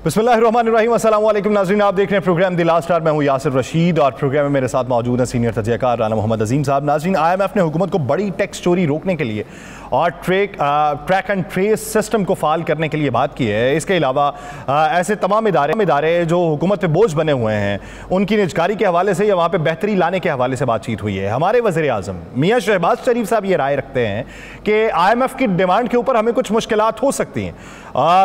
बिस्मिल्लाहिर्रहमानिर्रहीम, अस्सलाम वालेकुम नाज़रीन, आप देख रहे हैं प्रोग्राम दी लास्ट आवर। मैं हूं यासिर रशीद और प्रोग्राम में मेरे साथ मौजूद हैं सीनियर तजज़ियाकार राना मोहम्मद अजीम साहब। नाज़रीन, IMF ने हुकूमत को बड़ी टैक्स चोरी रोकने के लिए और ट्रैक एंड ट्रेस सिस्टम को फाल करने के लिए बात की है। इसके अलावा ऐसे तमाम इदारे जो हुकूमत पे बोझ बने हुए हैं उनकी निजकारी के हवाले से या वहाँ पे बेहतरी लाने के हवाले से बातचीत हुई है। हमारे वज़ीर आज़म मियाँ शहबाज शरीफ साहब ये राय रखते हैं कि IMF की डिमांड के ऊपर हमें कुछ मुश्किलात हो सकती हैं,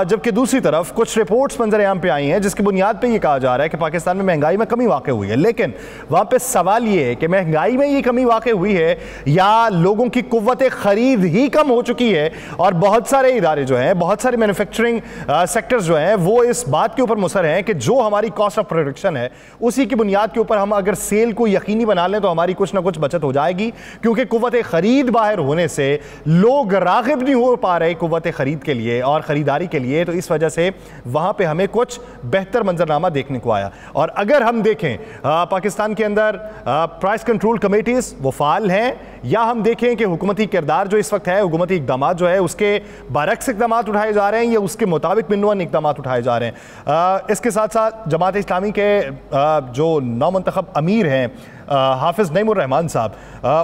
जबकि दूसरी तरफ कुछ रिपोर्ट्स मंजर आम पे आई हैं जिसकी बुनियाद पे ये कहा जा रहा है कि पाकिस्तान में महंगाई में कमी वाक़ हुई है। लेकिन वहाँ पे सवाल ये है कि महंगाई में ये कमी वाक़ हुई है या लोगों की कुव्वत ख़रीद ही कम हो चुकी है, और बहुत सारे इदारे जो हैं, बहुत सारे मैन्युफैक्चरिंग सेक्टर्स जो हैं वो इस बात के ऊपर मुसर हैं कि जो हमारी कॉस्ट ऑफ प्रोडक्शन है उसी की बुनियाद के ऊपर हम अगर सेल को यकीनी बना लें तो हमारी कुछ ना कुछ बचत हो जाएगी, क्योंकि कुव्वत ख़रीद बाहर होने से लोग राग़िब नहीं हो पा रहे कुव्वत ख़रीद के लिए और ख़रीदारी के लिए। तो इस वजह से वहाँ पर हमें कुछ बेहतर मंजरनामा देखने को आया। और अगर हम देखें पाकिस्तान के अंदर प्राइस कंट्रोल कमेटीज वो फाल हैं, या हम देखें कि हुकूमती किरदार जो इस वक्त है, हुकूमती इक़दामात जो है उसके बरक्स इक़दामात उठाए जा रहे हैं या उसके मुताबिक मिनवन इक़दामात उठाए जा रहे हैं। इसके साथ साथ जमात इस्लामी के जो नौमंतखब अमीर हैं हाफिज़ नईमुर रहमान साहब,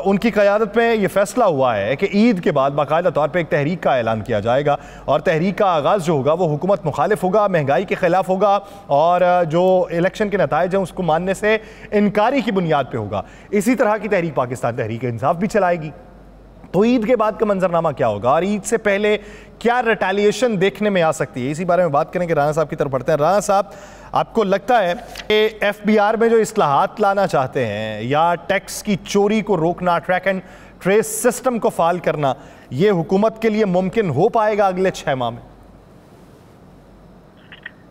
उनकी क़यादत में ये फैसला हुआ है कि ईद के बाद बाकायदा तौर पर एक तहरीक का ऐलान किया जाएगा, और तहरीक का आगाज़ जो होगा वो हुकूमत मुखालिफ होगा, महंगाई के ख़िलाफ़ होगा, और जो इलेक्शन के नताइज हैं उसको मानने से इनकारी की बुनियाद पर होगा। इसी तरह की तहरीक पाकिस्तान तहरीक इंसाफ भी चलाएगी। तो ईद के बाद का मंजरनामा क्या होगा और ईद से पहले क्या रिटेलिएशन देखने में आ सकती है, इसी बारे में बात करेंगे। राना साहब की तरफ बढ़ते हैं। राना साहब, आपको लगता है कि FBR में जो इस्लाहात लाना चाहते हैं या टैक्स की चोरी को रोकना, ट्रैक एंड ट्रेस सिस्टम को फाल करना, ये हुकूमत के लिए मुमकिन हो पाएगा अगले 6 माह में?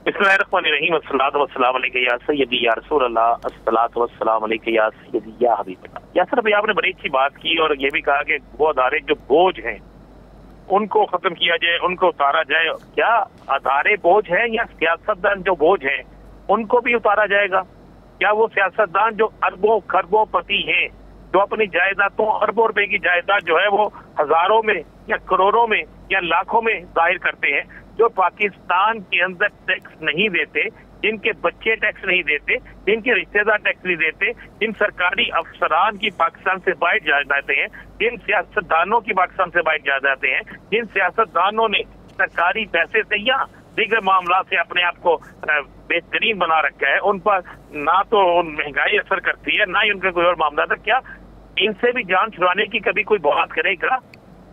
बिस्मिल्लाहिर्रहमानिर्रहीम, अस्सलातु वस्सलामु अलैका या सय्यदी या रसूल अल्लाह, अस्सलातु वस्सलामु अलैका या सय्यदी या हबीबल्लाह। यासर भाई, आपने बड़ी अच्छी बात की और ये भी कहा कि वो अदारे जो बोझ हैं उनको खत्म किया जाए, उनको उतारा जाए। क्या अदारे बोझ हैं या सियासतदान जो बोझ हैं उनको भी उतारा जाएगा? क्या वो सियासतदान जो अरबों खरबों पति हैं, जो अपनी जायदादों अरबों रुपए की जायदाद जो है वो हजारों में या करोड़ों में या लाखों में जाहिर करते हैं, जो पाकिस्तान के अंदर टैक्स नहीं देते, जिनके बच्चे टैक्स नहीं देते, जिनके रिश्तेदार टैक्स नहीं देते, जिन सरकारी अफसरान की पाकिस्तान से बाहर जा जाते हैं, जिन सियासतदानों की पाकिस्तान से बाहर जा जाते हैं, जिन सियासतदानों ने सरकारी पैसे से या दीगर मामला से अपने आप को बेहतरीन बना रखा है, उन पर ना तो महंगाई असर करती है ना ही उनका कोई और मामला था। क्या इनसे भी जान छुड़ाने की कभी कोई बात करेगा?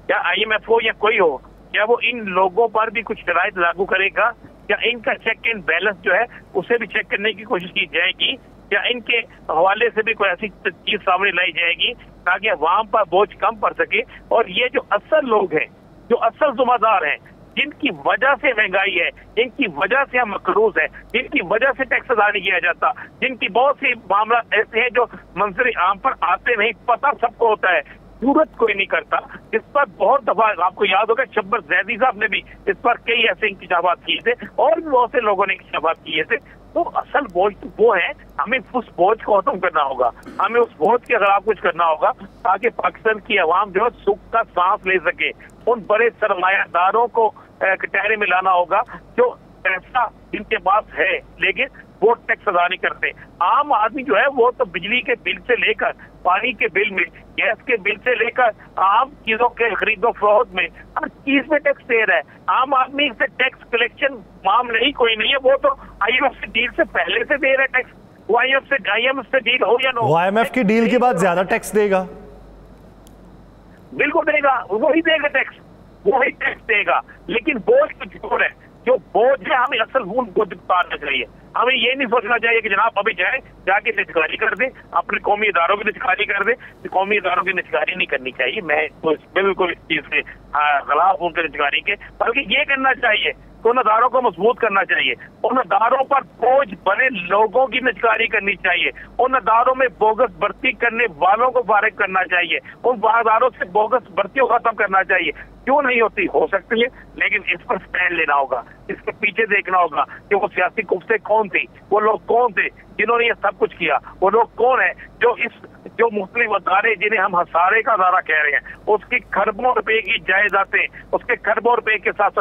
क्या IMF हो या कोई हो, क्या वो इन लोगों पर भी कुछ शराइत लागू करेगा? क्या इनका चेक एंड बैलेंस जो है उसे भी चेक करने की कोशिश की जाएगी? क्या इनके हवाले से भी कोई ऐसी चीज सामने लाई जाएगी ताकि अवाम पर बोझ कम पड़ सके? और ये जो असल लोग हैं, जो असल जुम्मेदार हैं, जिनकी वजह से महंगाई है, जिनकी वजह से हम मकरूज है, जिनकी वजह से टैक्स अदा नहीं किया जाता, जिनकी बहुत सी मामला ऐसे हैं जो मंजर आम पर आते नहीं, पता सबको होता है, सूरत कोई नहीं करता। इस पर बहुत दफा आपको याद होगा शब्बर जैदी साहब ने भी इस पर कई ऐसे इंकशाफात किए थे और भी बहुत से लोगों ने इंकशाफात किए थे। तो असल बोझ तो वो है, हमें उस बोझ को खत्म करना होगा, हमें उस बोझ के खिलाफ कुछ करना होगा ताकि पाकिस्तान की आवाम जो है सुख का सांस ले सके। उन बड़े सरमायादारों को कटहरे में लाना होगा जो पैसा जिनके पास है लेकिन वो टैक्स अदा नहीं करते। आम आदमी जो है वो तो बिजली के बिल से लेकर पानी के बिल में, गैस के बिल से लेकर आम चीजों के खरीदो फरोख्त में हर चीज में टैक्स दे रहा है। आम आदमी से टैक्स कलेक्शन मामला ही कोई नहीं है, वो तो IMF से डील से पहले से दे रहा है टैक्स। वो IMF से डील हो या ना हो, IMF की डील के बाद ज्यादा टैक्स देगा, बिल्कुल देगा, वही देगा टैक्स, वही टैक्स देगा। लेकिन बोझ कुछ और है, जो बोझ है हमें असल वो उतारना चाहिए। हमें ये नहीं सोचना चाहिए कि जनाब अभी जाके निजकारी कर दे, अपने कौमी इदारों की निजकारी कर दे। कौमी इदारों की निजकारी नहीं करनी चाहिए, मैं तो बिल्कुल इस चीज से खिलाफ उनके निजकारी के, बल्कि ये करना चाहिए तो उन अदारों को मजबूत करना चाहिए, उन अदारों पर बोझ बने लोगों की निजकारी करनी चाहिए, उन अदारों में बोगस भर्ती करने वालों को फारिग करना चाहिए, उन अदारों से बोगस भर्तियों को खत्म करना चाहिए। क्यों नहीं होती? हो सकती है, लेकिन इस पर स्टैंड लेना होगा, इसके पीछे देखना होगा कि वो सियासी कुफ्ते कौन थी, वो लोग कौन थे जिन्होंने ये सब कुछ किया, वो लोग कौन है जो इस जो मुख्तलिफ अदारे जिन्हें हम हसारे का अदारा कह रहे हैं, उसकी खरबों रुपए की जायदादें, उसके खरबों रुपए के साथ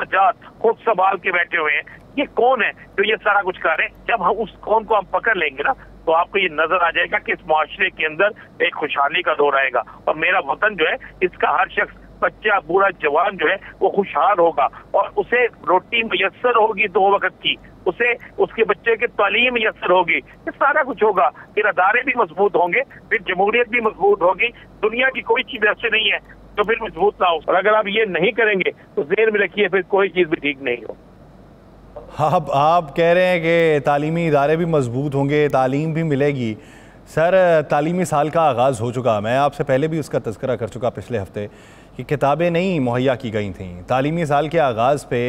खुद संभाल के बैठे हुए हैं, ये कौन है जो ये सारा कुछ कर रहे हैं? जब हम उस कौन को हम पकड़ लेंगे ना, तो आपको ये नजर आ जाएगा कि इस माशरे के अंदर एक खुशहाली का दौर आएगा और मेरा वतन जो है, इसका हर शख्स, बच्चा, बूढ़ा, जवान जो है वो खुशहाल होगा और उसे रोटी मुयस्सर होगी 2 वक्त की, उसे उसके बच्चे की तालीम मुयस्सर होगी, ये सारा कुछ होगा। फिर अदारे भी मजबूत होंगे, फिर जमहूरियत भी मजबूत होगी। दुनिया की कोई चीज ऐसे नहीं है जो फिर मजबूत ना हो, और अगर आप ये नहीं करेंगे तो ज़हन में रखिए फिर कोई चीज भी ठीक नहीं हो। आप कह रहे हैं कि तालीमी इदारे भी मजबूत होंगे, तालीम भी मिलेगी। सर, तालीमी साल का आगाज़ हो चुका, मैं आपसे पहले भी उसका तज़किरा कर चुका पिछले हफ्ते कि किताबें नहीं मुहैया की गई थी। तालीमी साल के आगाज़ पे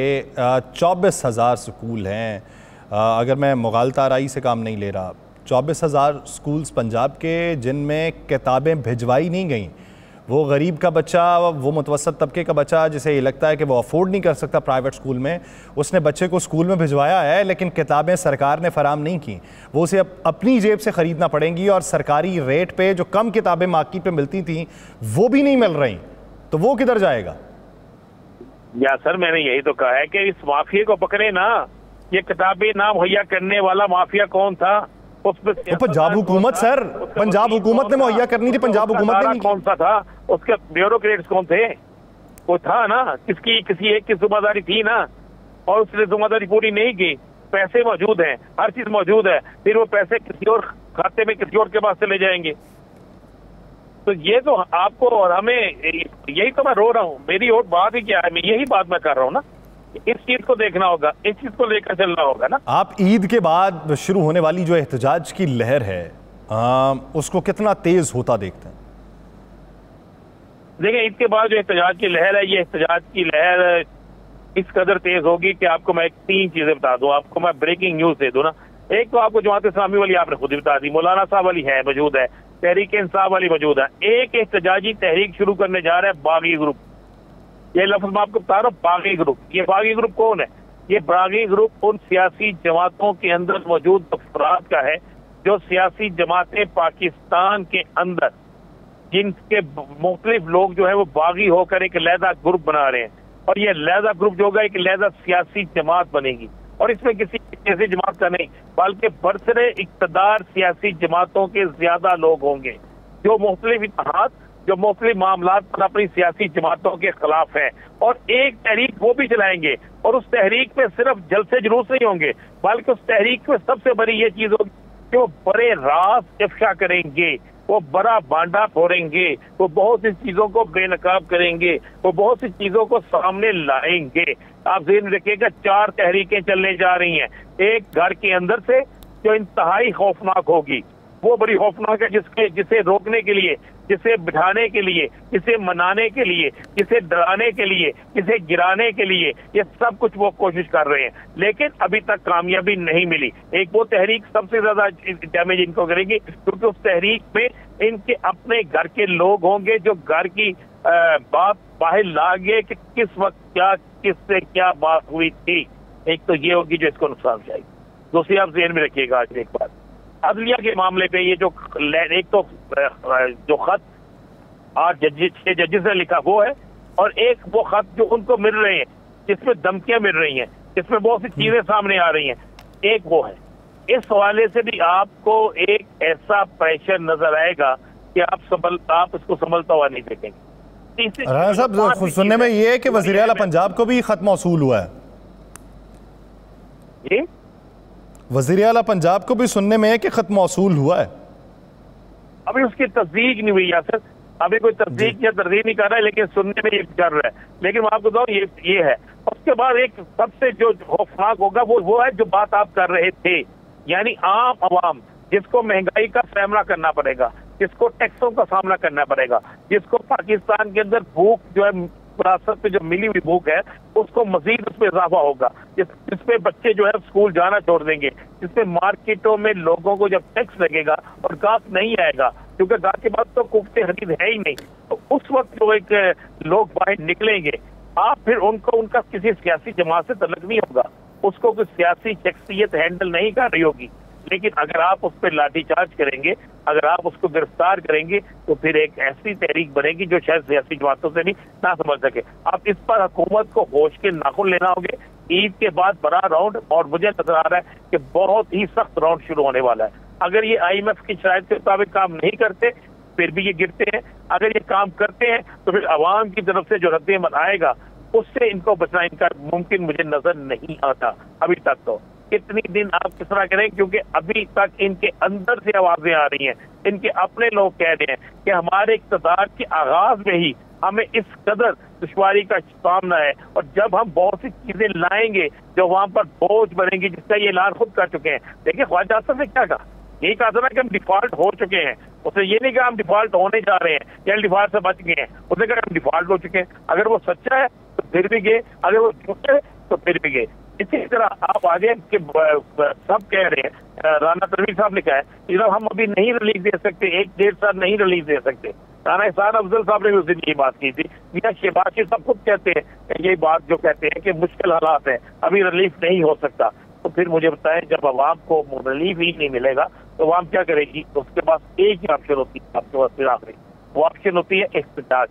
24,000 स्कूल हैं, अगर मैं मुग़ालता आराई से काम नहीं ले रहा, 24,000 स्कूल्स पंजाब के जिनमें किताबें भिजवाई नहीं गई। वो गरीब का बच्चा, वो मुतवसत तबके का बच्चा जिसे ये लगता है कि वो अफोर्ड नहीं कर सकता प्राइवेट स्कूल में, उसने बच्चे को स्कूल में भिजवाया है लेकिन किताबें सरकार ने फराम नहीं की, वो उसे अपनी जेब से ख़रीदना पड़ेंगी और सरकारी रेट पे जो कम किताबें मार्केट पे मिलती थी वो भी नहीं मिल रही, तो वो किधर जाएगा? या सर, मैंने यही तो कहा है कि इस माफिया को पकड़े ना। ये किताबें ना मुहैया करने वाला माफिया कौन था? पंजाब हुकूमत, सर, पंजाब हुकूमत ने मुहैया करनी थी। पंजाब हुकूमत ने कौन सा था? उसके ब्यूरोक्रेट्स कौन थे? वो था ना, किसी एक की जिम्मेदारी थी ना, और उसने जिम्मेदारी पूरी नहीं की। पैसे मौजूद हैं, हर चीज मौजूद है, फिर वो पैसे किसी और खाते में किसी और के पास चले जाएंगे। तो ये तो आपको और हमें, यही तो मैं रो रहा हूँ। मेरी और बात ही क्या है, मैं यही बात मैं कर रहा हूँ ना, इस चीज को देखना होगा, इस चीज को लेकर चलना होगा ना। आप ईद के बाद शुरू होने वाली जो एहतजाज की लहर है, उसको कितना तेज होता देखते हैं? देखिए, ईद के बाद जो एहतजाज की लहर है, ये एहतजाज की लहर इस कदर तेज होगी कि आपको मैं 3 चीजें बता दूं। आपको मैं ब्रेकिंग न्यूज दे दूं ना। एक तो आपको जमात इस्लामी वाली आपने खुद ही बता दी, मौलाना साहब वाली है, मौजूद है, तहरीक इंसाफ वाली मौजूद है। एक एहतजाजी तहरीक शुरू करने जा रहा है बागी ग्रुप। ये लफ्ज मैं आपको बता रहा हूँ, बागी ग्रुप। ये बागी ग्रुप कौन है? ये बागी ग्रुप उन सियासी जमातों के अंदर मौजूद अफराद का है जो सियासी जमातें पाकिस्तान के अंदर, जिनके मुख्तलिफ लोग जो है वो बागी होकर एक अलहदा ग्रुप बना रहे हैं, और ये अलहदा ग्रुप जो होगा एक अलहदा सियासी जमात बनेगी। और इसमें किसी ऐसी जमात का नहीं, बल्कि बरसरे इक़्तिदार सियासी जमातों के ज्यादा लोग होंगे जो मुख्तलिफ इत्तेहाद, जो मुख्तलिफ मामलात पर अपनी सियासी जमातों के खिलाफ है, और एक तहरीक वो भी चलाएंगे। और उस तहरीक में सिर्फ जलसे जुलूस नहीं होंगे, बल्कि उस तहरीक में सबसे बड़ी ये चीज होगी कि वो बड़े राज इफ्शा करेंगे, वो बड़ा बांडा फोड़ेंगे, वो बहुत सी चीजों को बेनकाब करेंगे, वो बहुत सी चीजों को सामने लाएंगे। आप ज़हन रखिएगा, 4 तहरीकें चलने जा रही हैं। एक घर के अंदर से जो इंतहाई खौफनाक होगी, वो बड़ी खौफनाक है, जिसे रोकने के लिए, जिसे बिठाने के लिए, जिसे मनाने के लिए, जिसे डराने के लिए, जिसे गिराने के लिए, ये सब कुछ वो कोशिश कर रहे हैं, लेकिन अभी तक कामयाबी नहीं मिली। एक वो तहरीक सबसे ज्यादा डैमेज इनको करेगी, क्योंकि उस तहरीक में इनके अपने घर के लोग होंगे जो घर की बात बाहर लाएंगे कि किस वक्त क्या, किससे क्या बात हुई थी। एक तो ये होगी जो इसको नुकसान जाएगी। दूसरी आप ज़हन में रखिएगा आज एक बात, अदलिया के मामले पे ये जो एक तो जो खत 8 जजेस ने लिखा वो है, और एक वो खत जो उनको मिल रहे हैं जिसमें धमकियां मिल रही हैं, जिसमें बहुत सी चीजें सामने आ रही हैं, एक वो है। इस हवाले से भी आपको एक ऐसा प्रेशर नजर आएगा कि आप इसको संभलता हुआ नहीं देखेंगे। राणा साहब, सुनने में ये है कि वज़ीर आला पंजाब को भी खत मौसूल हुआ है। जी, वज़ीर आला पंजाब को भी सुनने में है कि खत मौसूल हुआ है। अभी उसकी तस्दीक नहीं हुई यासर, अभी कोई तस्दीक या तरदीद नहीं कर रहा है, लेकिन सुनने में ये कर रहा है। लेकिन मैं आपको बताऊं, ये है। उसके बाद एक सबसे जो खौफनाक होगा वो है जो बात आप कर रहे थे, यानी आम आवाम जिसको महंगाई का सामना करना पड़ेगा, जिसको टैक्सों का सामना करना पड़ेगा, जिसको पाकिस्तान के अंदर भूख जो है विरासत पे जो मिली हुई भूख है, उसको मजीद उसमें इजाफा होगा, जिसपे बच्चे जो है स्कूल जाना छोड़ देंगे, जिसपे मार्केटों में लोगों को जब टैक्स लगेगा और गाहक नहीं आएगा, क्योंकि गाहक के बाद तो कुफ्ते खरीद है ही नहीं, तो उस वक्त जो एक लोग बाहर निकलेंगे, आप फिर उनका किसी सियासी जमात से तल्लुक नहीं होगा, उसको कोई सियासी शख्सियत हैंडल नहीं कर रही होगी, लेकिन अगर आप उस पर लाठीचार्ज करेंगे, अगर आप उसको गिरफ्तार करेंगे, तो फिर एक ऐसी तहरीक बनेगी जो शायद सियासी जमातों से भी ना समझ सके। आप इस पर हुकूमत को होश के नाखुन लेना होंगे। ईद के बाद बड़ा राउंड, और मुझे नजर आ रहा है कि बहुत ही सख्त राउंड शुरू होने वाला है। अगर ये IMF की शराइत के मुताबिक काम नहीं करते फिर भी ये गिरते हैं, अगर ये काम करते हैं तो फिर अवाम की तरफ से जो रद्द-ए-अमल आएगा उससे इनको बचना इनका मुमकिन मुझे नजर नहीं आता अभी तक। तो कितनी दिन आप किस तरह करें, क्योंकि अभी तक इनके अंदर से आवाजें आ रही हैं, इनके अपने लोग कह रहे हैं कि हमारे इक़्तिदार के आगाज में ही हमें इस कदर दुश्वारी का सामना है, और जब हम बहुत सी चीजें लाएंगे जो वहां पर बोझ बनेंगी, जिसका ये ऐलान खुद कर चुके हैं। देखिए ख्वाजा आसिफ ने क्या कहा, यही कहा था ना कि हम डिफॉल्ट हो चुके हैं। उसने ये नहीं कहा हम डिफॉल्ट होने जा रहे हैं या डिफॉल्ट से बच गए हैं, उसने कहा हम डिफॉल्ट हो चुके हैं। अगर वो सच्चा है तो फिर भी गए, अगर वो झूठा है तो फिर भी गए। इसी तरह आप आगे कि सब कह रहे हैं, राना तनवीर साहब ने कहा है कि हम अभी नहीं रिलीज दे सकते, 1-1.5 साल नहीं रिलीज दे सकते। राना एहसान अफजल साहब ने भी उस दिन ये बात की थी। मियां शहबाज शरीफ साहब खुद कहते हैं ये बात जो कहते हैं कि मुश्किल हालात है, अभी रिलीफ नहीं हो सकता। तो फिर मुझे बताएं, जब अवाम को रिलीफ ही नहीं मिलेगा तो अवाम क्या करेगी? तो उसके पास एक ही ऑप्शन होती है आपके पास, फिर आखिरी वो ऑप्शन होती है एहतजाज,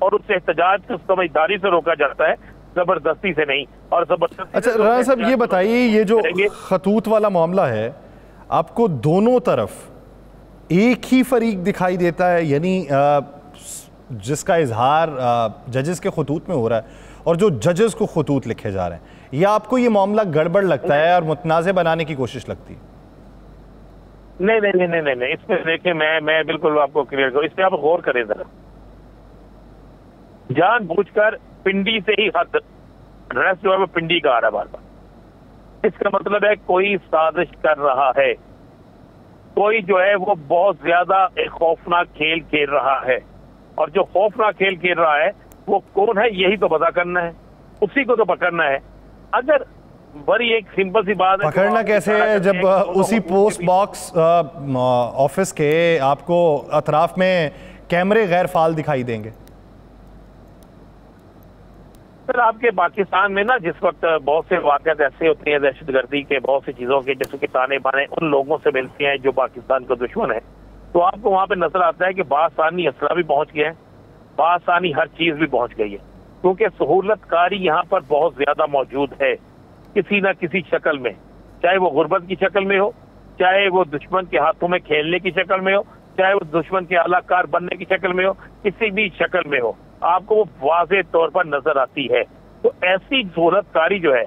और उस एहतजाज को समझदारी से रोका जाता है, जबरदस्ती से नहीं। और जबरदस्ती। अच्छा राना साहब ये बताइए, ये जो खतूत वाला मामला है, आपको दोनों तरफ एक ही फरीक दिखाई देता है, यानी जिसका इजहार जजेस के खतूत में हो रहा है और जो जजेस को खतूत लिखे जा रहे हैं, या आपको ये मामला गड़बड़ लगता है और मुतनाज़े बनाने की कोशिश लगती है? नहीं नहीं नहीं नहीं नहीं, इसमें देखिए मैं बिल्कुल आपको क्लियर करूँ, इस पर आप गौर करें जरा। जानबूझकर पिंडी से ही हद ड्रेस जो है वो पिंडी का आ रहा है बार बार। इसका मतलब है कोई साजिश कर रहा है, कोई जो है वो बहुत ज्यादा एक खौफनाक खेल खेल रहा है, और जो खौफनाक खेल खेल रहा है वो कौन है यही तो पता करना है, उसी को तो पकड़ना है। अगर बड़ी एक सिंपल सी बात है, पकड़ना कैसे है जब उसी पोस्ट बॉक्स ऑफिस के आपको अतराफ में कैमरे गैर फाल दिखाई देंगे? सर आपके पाकिस्तान में ना जिस वक्त बहुत से वाक़यात ऐसे होते हैं दहशतगर्दी के, बहुत सी चीजों के, जैसे कि ताने बाने उन लोगों से मिलती हैं जो पाकिस्तान का दुश्मन है, तो आपको वहां पे नजर आता है कि बासानी असला भी पहुंच गया है, बासानी हर चीज भी पहुंच गई है, क्योंकि सहूलतकारी यहाँ पर बहुत ज्यादा मौजूद है किसी न किसी शक्ल में, चाहे वो गुर्बत की शक्ल में हो, चाहे वो दुश्मन के हाथों में खेलने की शक्ल में हो, चाहे वो दुश्मन के अलाकार बनने की शक्ल में हो, किसी भी शक्ल में हो, आपको वो वाज़ेह तौर पर नजर आती है। तो ऐसी सहूलतकारी जो है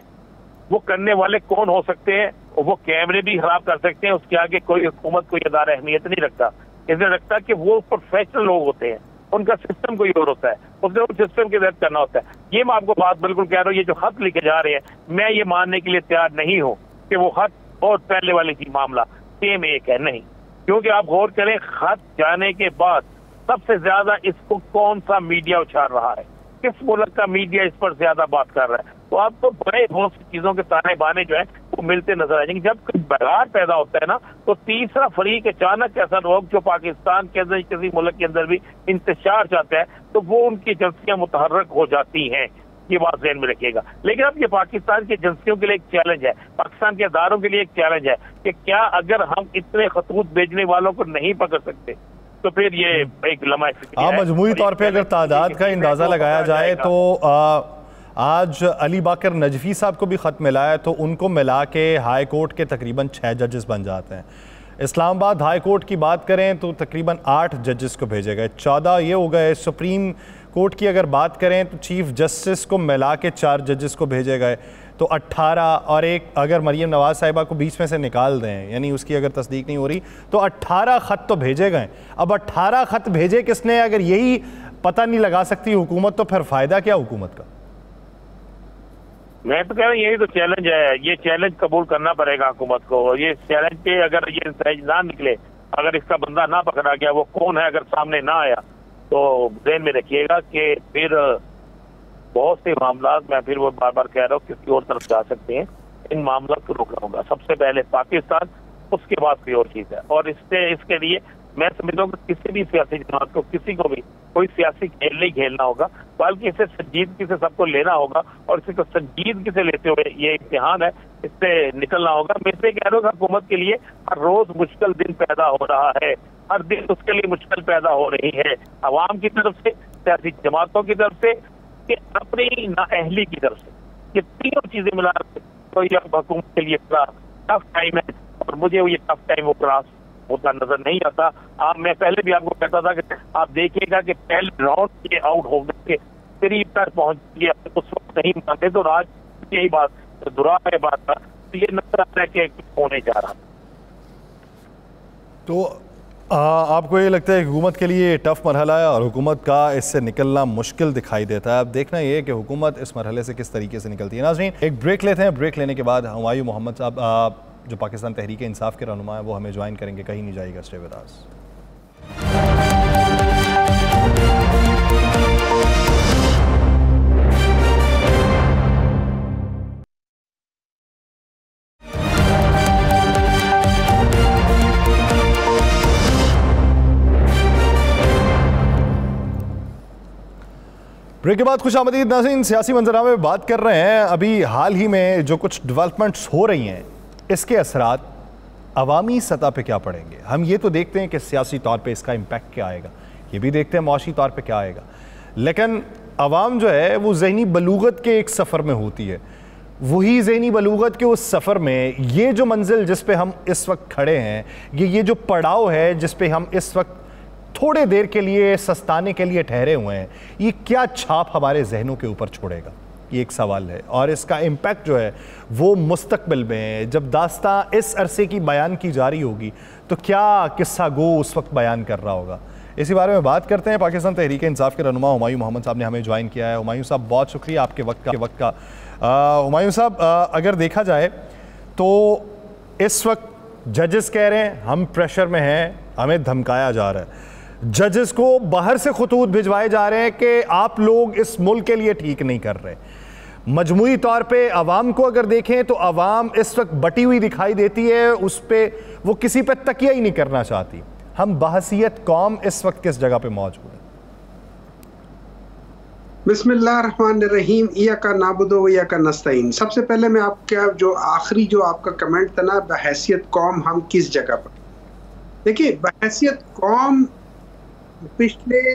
वो करने वाले कौन हो सकते हैं? वो कैमरे भी खराब कर सकते हैं, उसके आगे कोई हुकूमत कोई अदारा अहमियत नहीं रखता। इसलिए रखता कि वो प्रोफेशनल लोग होते हैं, उनका सिस्टम कोई और होता है, उसने उस सिस्टम के तहत करना होता है। ये मैं आपको बात बिल्कुल कह रहा हूँ, ये जो खत लिखे जा रहे हैं, मैं ये मानने के लिए तैयार नहीं हूँ कि वो खत बहुत पहले वाली थी, मामला सेम एक है, नहीं। क्योंकि आप गौर करें, खत जाने के बाद सबसे ज्यादा इसको कौन सा मीडिया उछाल रहा है, किस मुल्क का मीडिया इस पर ज्यादा बात कर रहा है, तो आपको बड़े बहुत सी चीजों के ताने बाने जो है वो मिलते नजर आएंगे। जब कोई बगाड़ पैदा होता है ना, तो तीसरा फरीक अचानक ऐसा लोग जो पाकिस्तान के अंदर किसी मुल्क के अंदर भी इंतशार चाहता है, तो वो उनकी एजेंसियां मुतहर्रक हो जाती हैं, ये बात ज़हन में रखिएगा। लेकिन अब ये पाकिस्तान की एजेंसियों के लिए एक चैलेंज है, पाकिस्तान के अदारों के लिए एक चैलेंज है कि क्या अगर हम इतने खतूत भेजने वालों को नहीं पकड़ सकते तो फिर ये एक लम्हा मजमूई तौर पे अगर तादाद का अंदाजा लगाया जाए तो आज अली बाकर नजफी साहब को भी खत मिला है, तो उनको मिला के हाई कोर्ट के तकरीबन 6 जजेस बन जाते हैं। इस्लामाबाद हाई कोर्ट की बात करें तो तकरीबन 8 जजेस को भेजे गए, 14 ये हो गए। सुप्रीम कोर्ट की अगर बात करें तो चीफ जस्टिस को मिला के 4 जजेस को भेजे गए, तो 18, और एक अगर मरीम नवाज साहिबा को बीच में से निकाल दें, यानी उसकी अगर तस्दीक नहीं हो रही, तो 18 खत तो भेजे गए। अब 18 खत भेजे किसने? अगर यही पता नहीं लगा सकती हुकूमत, तो फिर फायदा क्या हुकूमत का? मैं तो कह रहा हूँ यही तो चैलेंज है, ये चैलेंज कबूल करना पड़ेगा हुकूमत को। ये चैलेंज पे अगर ये ना निकले, अगर इसका बंदा ना पकड़ा गया, वो कौन है, अगर सामने ना आया, तो ध्यान में रखिएगा कि फिर बहुत से मामला, मैं फिर वो बार बार कह रहा हूँ, किसी और तरफ जा सकते हैं। इन मामलों को रोकना होगा, सबसे पहले पाकिस्तान, उसके बाद कोई और चीज है, और इससे इसके लिए मैं समझता हूँ कि किसी भी सियासी जमात को, किसी को भी कोई सियासी खेल नहीं खेलना होगा, बल्कि इसे संजीदगी से सबको लेना होगा और इसी को संजीदगी से लेते हुए ये इम्तिहान है, इससे निकलना होगा। मैं इसलिए कह रहा हूँ हुकूमत के लिए हर रोज मुश्किल दिन पैदा हो रहा है, हर दिन उसके लिए मुश्किल पैदा हो रही है, अवाम की तरफ से, सियासी जमातों की तरफ से, कि अपनी नाअहली की तरफ से। ये तीनों चीजें मिला तो ये हुकूमत के लिए टफ टाइम है और मुझे ये टफ टाइम वो क्रॉस होता नजर नहीं आता। मैं पहले भी आपको कहता था कि आप देखिएगा कि पहले राउंड के आउट हो गए, करीब तक पहुंच गए, उस वक्त नहीं मानते तो आज यही बात दोहरा बात था, तो ये नजर आता है कि कुछ होने जा रहा। तो आपको ये लगता है कि हुकूमत के लिए टफ मरहला है और हुकूमत का इससे निकलना मुश्किल दिखाई देता है। अब देखना ये है कि हुकूमत इस मरहले से किस तरीके से निकलती है। नाज़रीन, एक ब्रेक लेते हैं, ब्रेक लेने के बाद हुमायूं मोहम्मद साहब जो पाकिस्तान तहरीक इंसाफ के रहनुमा है वो हमें ज्वाइन करेंगे। कहीं नहीं जाएगा, स्टे विद अस। ब्रेक के बाद खुश आमदीद नाज़रीन, सियासी मंजरामे में बात कर रहे हैं। अभी हाल ही में जो कुछ डेवलपमेंट्स हो रही हैं इसके असरात अवामी सतह पे क्या पड़ेंगे। हम ये तो देखते हैं कि सियासी तौर पे इसका इम्पैक्ट क्या आएगा, ये भी देखते हैं माशी तौर पे क्या आएगा, लेकिन अवाम जो है वो ज़हनी बलूगत के एक सफ़र में होती है। वही ज़हनी बलूगत के उस सफ़र में ये जो मंजिल जिस पे हम इस वक्त खड़े हैं, ये जो पड़ाव है जिस पे हम इस वक्त थोड़े देर के लिए सस्ताने के लिए ठहरे हुए हैं, ये क्या छाप हमारे जहनों के ऊपर छोड़ेगा, ये एक सवाल है। और इसका इम्पैक्ट जो है वो मुस्तकबिल में जब दास्तां इस अरसे की बयान की जा रही होगी तो क्या किस्सा गो उस वक्त बयान कर रहा होगा। इसी बारे में बात करते हैं। पाकिस्तान तहरीक इंसाफ के रहनुमा हुमायूं मोहम्मद साहब ने हमें ज्वाइन किया है। हुमायूं साहब, बहुत शुक्रिया आपके वक्त का। हुमायूं साहब, अगर देखा जाए तो इस वक्त जजेस कह रहे हैं हम प्रेशर में हैं, हमें धमकाया जा रहा है, जजेस को बाहर से खतूत भिजवाए जा रहे हैं कि आप लोग इस मुल्क के लिए ठीक नहीं कर रहे। मजमूई तौर पे अवाम को अगर देखें तो अवाम इस वक्त बटी हुई दिखाई देती है, उस पर वो किसी पे तकिया ही नहीं करना चाहती। हम बहसीयत कौम इस वक्त किस जगह पे मौजूद है? बिस्मिल्लाहिर्रहमानिर्रहीम, इय्याका नअबुदु व इय्याका नस्तईन। सबसे पहले मैं आपका जो आखिरी जो आपका कमेंट था ना, बहसीयत कौम हम किस जगह पर, देखिए बहसीयत कौम पिछले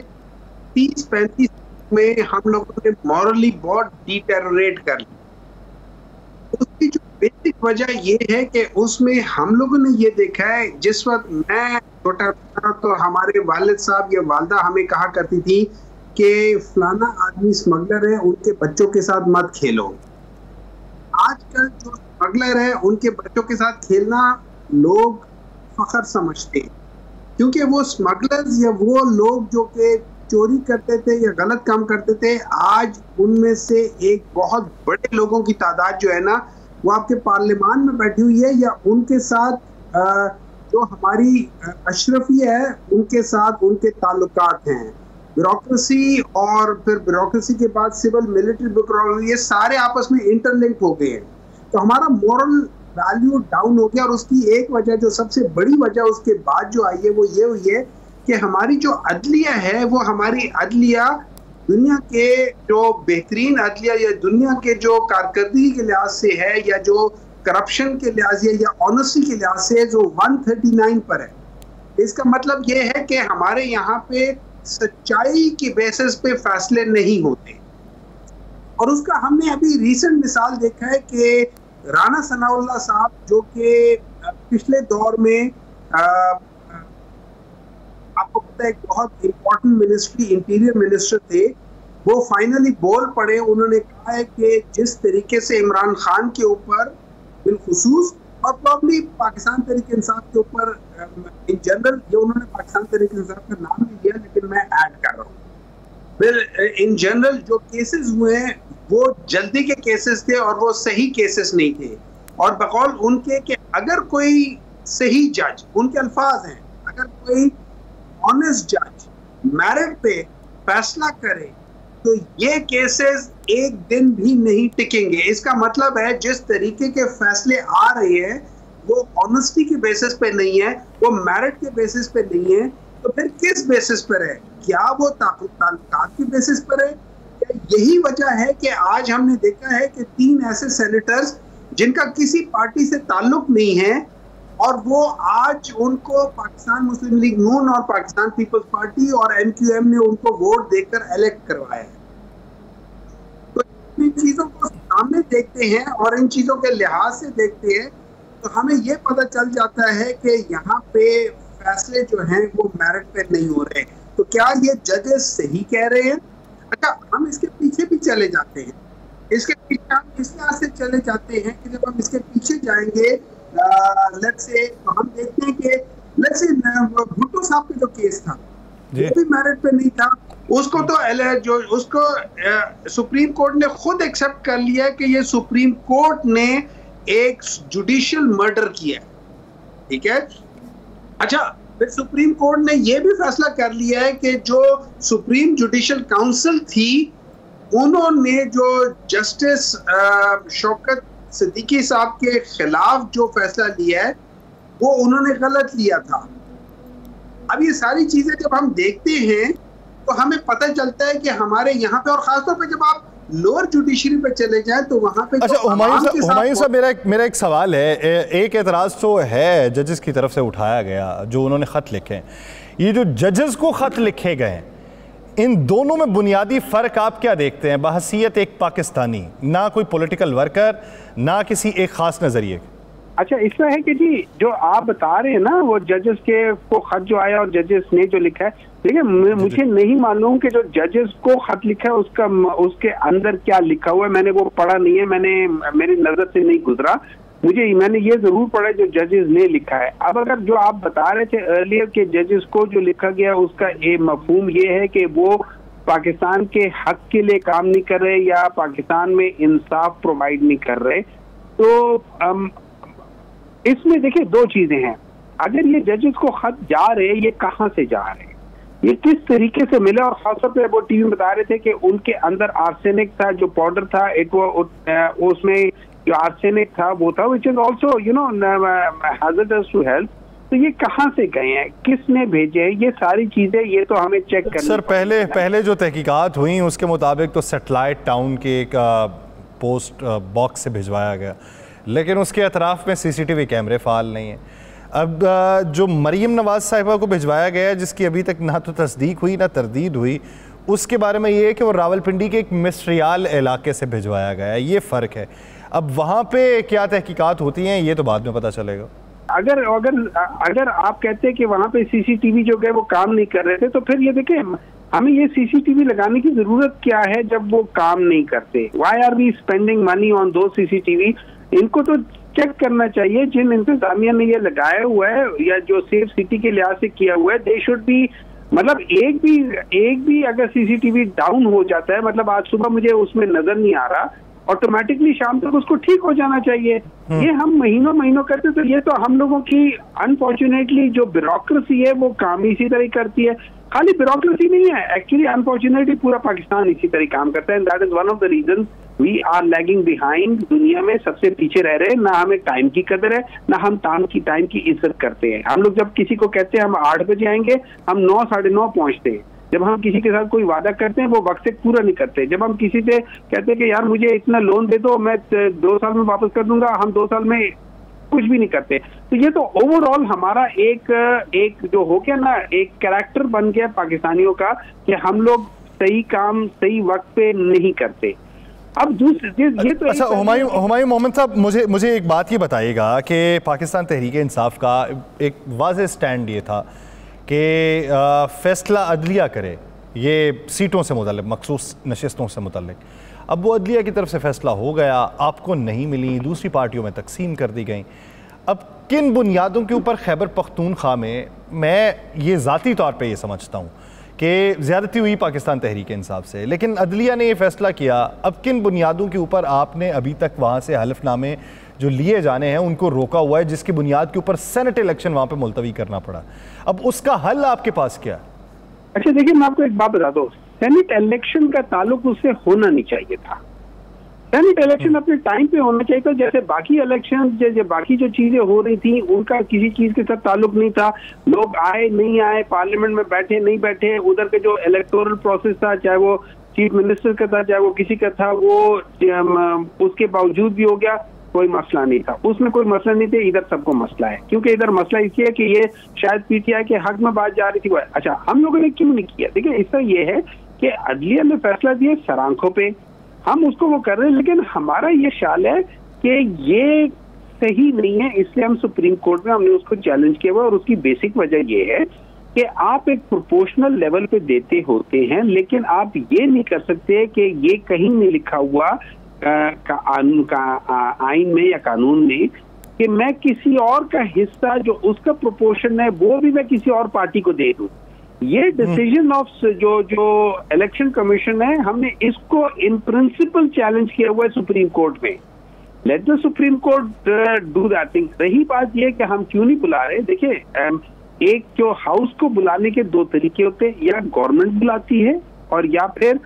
30-35 में हम लोगों ने मॉरली बहुत डिटेरोरेट कर लिया। उसकी जो बेसिक वजह ये है कि उसमें हम लोगों ने ये देखा है, जिस वक्त मैं छोटा था तो हमारे वालिद साहब या वालदा हमें कहा करती थी कि फलाना आदमी स्मगलर है, उनके बच्चों के साथ मत खेलो। आजकल जो स्मगलर है उनके बच्चों के साथ खेलना लोग फख्र समझते हैं, क्योंकि वो स्मगलर्स या वो लोग जो कि चोरी करते थे या गलत काम करते थे, आज उनमें से एक बहुत बड़े लोगों की तादाद जो है ना वो आपके पार्लियामान में बैठी हुई है, या उनके साथ जो हमारी अशरफिया है उनके साथ उनके ताल्लुकात हैं। ब्यूरोक्रेसी और फिर ब्यूरोक्रेसी के बाद सिविल मिलिट्री ब्यूरोक्रेसी, ये सारे आपस में इंटरलिंक्ड हो गए हैं। तो हमारा मोरल वैल्यू डाउन हो गया, और उसकी एक वजह जो सबसे बड़ी वजह उसके बाद जो आई है वो ये हुई है कि हमारी जो अदलिया है वो हमारी अदलिया दुनिया के जो बेहतरीन अदलिया या दुनिया के जो कारकर्दगी के लिहाज से है, या जो करप्शन के लिहाज से या ऑनेस्टी के लिहाज से जो 139 पर है। इसका मतलब ये है कि हमारे यहाँ पे सच्चाई की बेसिस पे फैसले नहीं होते। और उसका हमने अभी रिसेंट मिसाल देखा है कि राना सनाउल्लाह साहब जो कि पिछले दौर में आपको पता है एक बहुत इंपॉर्टेंट मिनिस्ट्री इंटीरियर मिनिस्टर थे, वो फाइनली बोल पड़े। उन्होंने कहा है कि जिस तरीके से इमरान खान के ऊपर बिलखुसूस और प्रॉब्ली पाकिस्तान तहरीक इंसाफ के ऊपर इन जनरल, ये उन्होंने पाकिस्तान तहरीक इंसाफ का नाम नहीं लिया लेकिन मैं ऐड कर रहा हूँ, फिर इन जनरल जो केसेस हुए हैं वो जल्दी के केसेस थे और वो सही केसेस नहीं थे। और बकौल उनके कि अगर कोई सही जज, उनके अल्फाज हैं, अगर कोई ऑनेस्ट जज मेरिट पे फैसला करे तो ये केसेस एक दिन भी नहीं टिकेंगे। इसका मतलब है जिस तरीके के फैसले आ रहे हैं वो ऑनेस्टी के बेसिस पे नहीं है, वो मेरिट के बेसिस पे नहीं है, तो फिर किस बेसिस पर है? क्या वो ताल्लुकात के बेसिस पर है? यही वजह है कि आज हमने देखा है कि 3 ऐसे सेनेटर्स जिनका किसी पार्टी से ताल्लुक नहीं है और वो आज उनको पाकिस्तान मुस्लिम लीग नून और पाकिस्तान पीपल्स पार्टी और MQM ने उनको वोट देकर इलेक्ट करवाया है। तो इन चीजों को सामने देखते हैं और इन चीजों के लिहाज से देखते हैं तो हमें ये पता चल जाता है कि यहाँ पे फैसले जो हैं वो मेरिट पे नहीं हो रहे। तो क्या ये जजेस सही कह रहे हैं? अच्छा, हम इसके पीछे भी चले जाते हैं। इसके पीछे हम इस तरह से चले जाते हैं कि जब हम इसके पीछे जाएंगे लेट्स से तो हम देखते हैं कि लेट्स से भुट्टो साहब का जो केस था वो भी मेरिट पे नहीं था। उसको तो जो उसको सुप्रीम कोर्ट ने खुद एक्सेप्ट कर लिया है कि ये सुप्रीम कोर्ट ने एक जुडिशियल मर्डर किया है, ठीक है। अच्छा, फिर सुप्रीम कोर्ट ने यह भी फैसला कर लिया है कि जो सुप्रीम जुडिशियल काउंसिल थी उन्होंने जो जस्टिस शौकत सिद्दीकी साहब के खिलाफ जो फैसला लिया है वो उन्होंने गलत लिया था। अब ये सारी चीजें जब हम देखते हैं तो हमें पता चलता है कि हमारे यहाँ पे, और खासतौर पे जब आप लोअर जुडिशरी पे चले जाएं तो वहाँ पे। अच्छा, हुमायूं साहब मेरा एक सवाल है। एक एतराज़ तो है जजेस की तरफ से उठाया गया जो उन्होंने ख़त लिखे हैं, ये जो जजेस को ख़त लिखे गए हैं इन दोनों में बुनियादी फ़र्क आप क्या देखते हैं बहसीयत एक पाकिस्तानी, ना कोई पॉलिटिकल वर्कर ना किसी एक ख़ास नज़रिए? अच्छा, इसमें है कि जी जो आप बता रहे हैं ना वो जजेस के को खत जो आया और जजेस ने जो लिखा है, देखिए मुझे नहीं मालूम कि जो जजेस को खत लिखा है उसके अंदर क्या लिखा हुआ है। मैंने वो पढ़ा नहीं है, मेरी नजर से नहीं गुजरा। मैंने ये जरूर पढ़ा जो जजेस ने लिखा है। अब अगर जो आप बता रहे थे अर्लियर के जजेस को जो लिखा गया उसका मफहूम ये है कि वो पाकिस्तान के हक के लिए काम नहीं कर रहे या पाकिस्तान में इंसाफ प्रोवाइड नहीं कर रहे, तो इसमें देखिए 2 चीजें हैं। अगर ये जजेस को खत जा रहे, ये कहाँ से जा रहे, ये किस तरीके से मिले, और खासतौर पे वो टीवी में बता रहे थे कि उनके अंदर आर्सेनिक था, जो पाउडर था उसमें जो आर्सेनिक था वो था which is also hazardous to health. तो ये कहाँ से गए हैं, किसने भेजे हैं, ये सारी चीजें ये तो हमें चेक करना। सर पहले जो तहकीकात हुई उसके मुताबिक तो सैटेलाइट टाउन के एक पोस्ट बॉक्स से भिजवाया गया, लेकिन उसके अतराफ में CCTV कैमरे फ़ाल नहीं है। अब जो मरीम नवाज़ साहिबा को भिजवाया गया है जिसकी अभी तक ना तो तस्दीक हुई ना तरदीद हुई, उसके बारे में ये है कि वो रावलपिंडी के एक मिस्ट्रियाल इलाके से भिजवाया गया है, ये फ़र्क है। अब वहाँ पे क्या तहकीकात होती हैं ये तो बाद में पता चलेगा। अगर आप कहते हैं कि वहाँ पे CCTV जो गए वो काम नहीं कर रहे थे, तो फिर ये देखिए हमें ये CCTV लगाने की जरूरत क्या है जब वो काम नहीं करते। Why are we spending money on two CCTV? इनको तो चेक करना चाहिए जिन इंतजामिया ने ये लगाया हुआ है या जो सेफ सिटी के लिहाज से किया हुआ है, दे शुड बी, मतलब एक भी अगर CCTV डाउन हो जाता है, मतलब आज सुबह मुझे उसमें नजर नहीं आ रहा, ऑटोमेटिकली शाम तक उसको ठीक हो जाना चाहिए। ये हम महीनों करते, तो ये तो हम लोगों की अनफॉर्चुनेटली जो ब्यूरोक्रेसी है वो काम इसी तरह करती है। खाली ब्यूरोक्रेसी नहीं है, एक्चुअली अनफॉर्चुनेटली पूरा पाकिस्तान इसी तरह काम करता है। That is one of the reason we are lagging behind, दुनिया में सबसे पीछे रह रहे हैं। ना हमें टाइम की कदर है, ना हम टाइम की इज्जत करते हैं। हम लोग जब किसी को कहते हैं हम 8 बजे आएंगे, हम 9 साढ़े 9 पहुंचते हैं। जब हम किसी के साथ कोई वादा करते हैं वो वक्त से पूरा नहीं करते। जब हम किसी से कहते हैं कि यार मुझे इतना लोन दे दो, मैं 2 साल में वापस कर दूंगा, हम 2 साल में कुछ भी नहीं करते। तो ये तो ओवरऑल हमारा एक जो हो गया ना, एक कैरेक्टर बन गया पाकिस्तानियों का कि हम लोग सही काम सही वक्त पे नहीं करते। अब दूसरी ये तो अच्छा, हुमायूं मोहम्मद साहब, मुझे एक बात ये बताइएगा कि पाकिस्तान तहरीक इंसाफ का एक वाज़ेह स्टैंड ये था कि फैसला अदलिया करे ये सीटों से मुतल्लिक़, मखसूस नशिस्तों से मुतल्लिक़। अब वो अदलिया की तरफ से फ़ैसला हो गया, आपको नहीं मिली, दूसरी पार्टियों में तकसीम कर दी गई। अब किन बुनियादों के ऊपर खैबर पख्तूनख्वा में, मैं ये ज़ाती तौर पे ये समझता हूँ कि ज़्यादती हुई पाकिस्तान तहरीक इंसाफ से, लेकिन अदलिया ने ये फ़ैसला किया। अब किन बुनियादों के ऊपर आपने अभी तक वहाँ से हलफनामे जो लिए जाने हैं उनको रोका हुआ है, जिसकी बुनियाद के ऊपर सेनेट इलेक्शन वहाँ पे मुलतवी करना पड़ा? अब उसका हल आपके पास क्या? अच्छा देखिए, मैं आपको एक बात बता दूं, सेनेट इलेक्शन का ताल्लुक उससे होना नहीं चाहिए था। सेनेट इलेक्शन अपने टाइम पे होना चाहिए था, जैसे बाकी इलेक्शन, जैसे बाकी जो चीजें हो रही थी उनका किसी चीज के साथ ताल्लुक नहीं था। लोग आए नहीं आए, पार्लियामेंट में बैठे नहीं बैठे, उधर के जो इलेक्टोरल प्रोसेस था, चाहे वो चीफ मिनिस्टर का था, चाहे वो किसी का था, वो उसके बावजूद भी हो गया, कोई मसला नहीं था। उसमें कोई मसला नहीं था। इधर सबको मसला है, क्योंकि इधर मसला इसलिए है कि ये शायद पीटीआई के हक में बात जा रही थी। अच्छा, हम लोगों ने क्यों नहीं किया? देखिए, इसका ये है कि अदलिया ने फैसला दिया सरांखों पे, हम उसको वो कर रहे हैं, लेकिन हमारा ये ख्याल है कि ये सही नहीं है, इसलिए हम सुप्रीम कोर्ट में हमने उसको चैलेंज किया हुआ। और उसकी बेसिक वजह ये है कि आप एक प्रोपोर्शनल लेवल पे देते होते हैं, लेकिन आप ये नहीं कर सकते कि ये कहीं नहीं लिखा हुआ आइन में या कानून में कि मैं किसी और का हिस्सा जो उसका प्रोपोर्शन है वो भी मैं किसी और पार्टी को दे दूं। ये डिसीजन ऑफ जो इलेक्शन कमीशन है, हमने इसको इन प्रिंसिपल चैलेंज किया हुआ है सुप्रीम कोर्ट में। Let the supreme court do that thing. रही बात ये कि हम क्यों नहीं बुला रहे, देखिए एक जो हाउस को बुलाने के दो तरीके होते हैं, या गवर्नमेंट बुलाती है और या फिर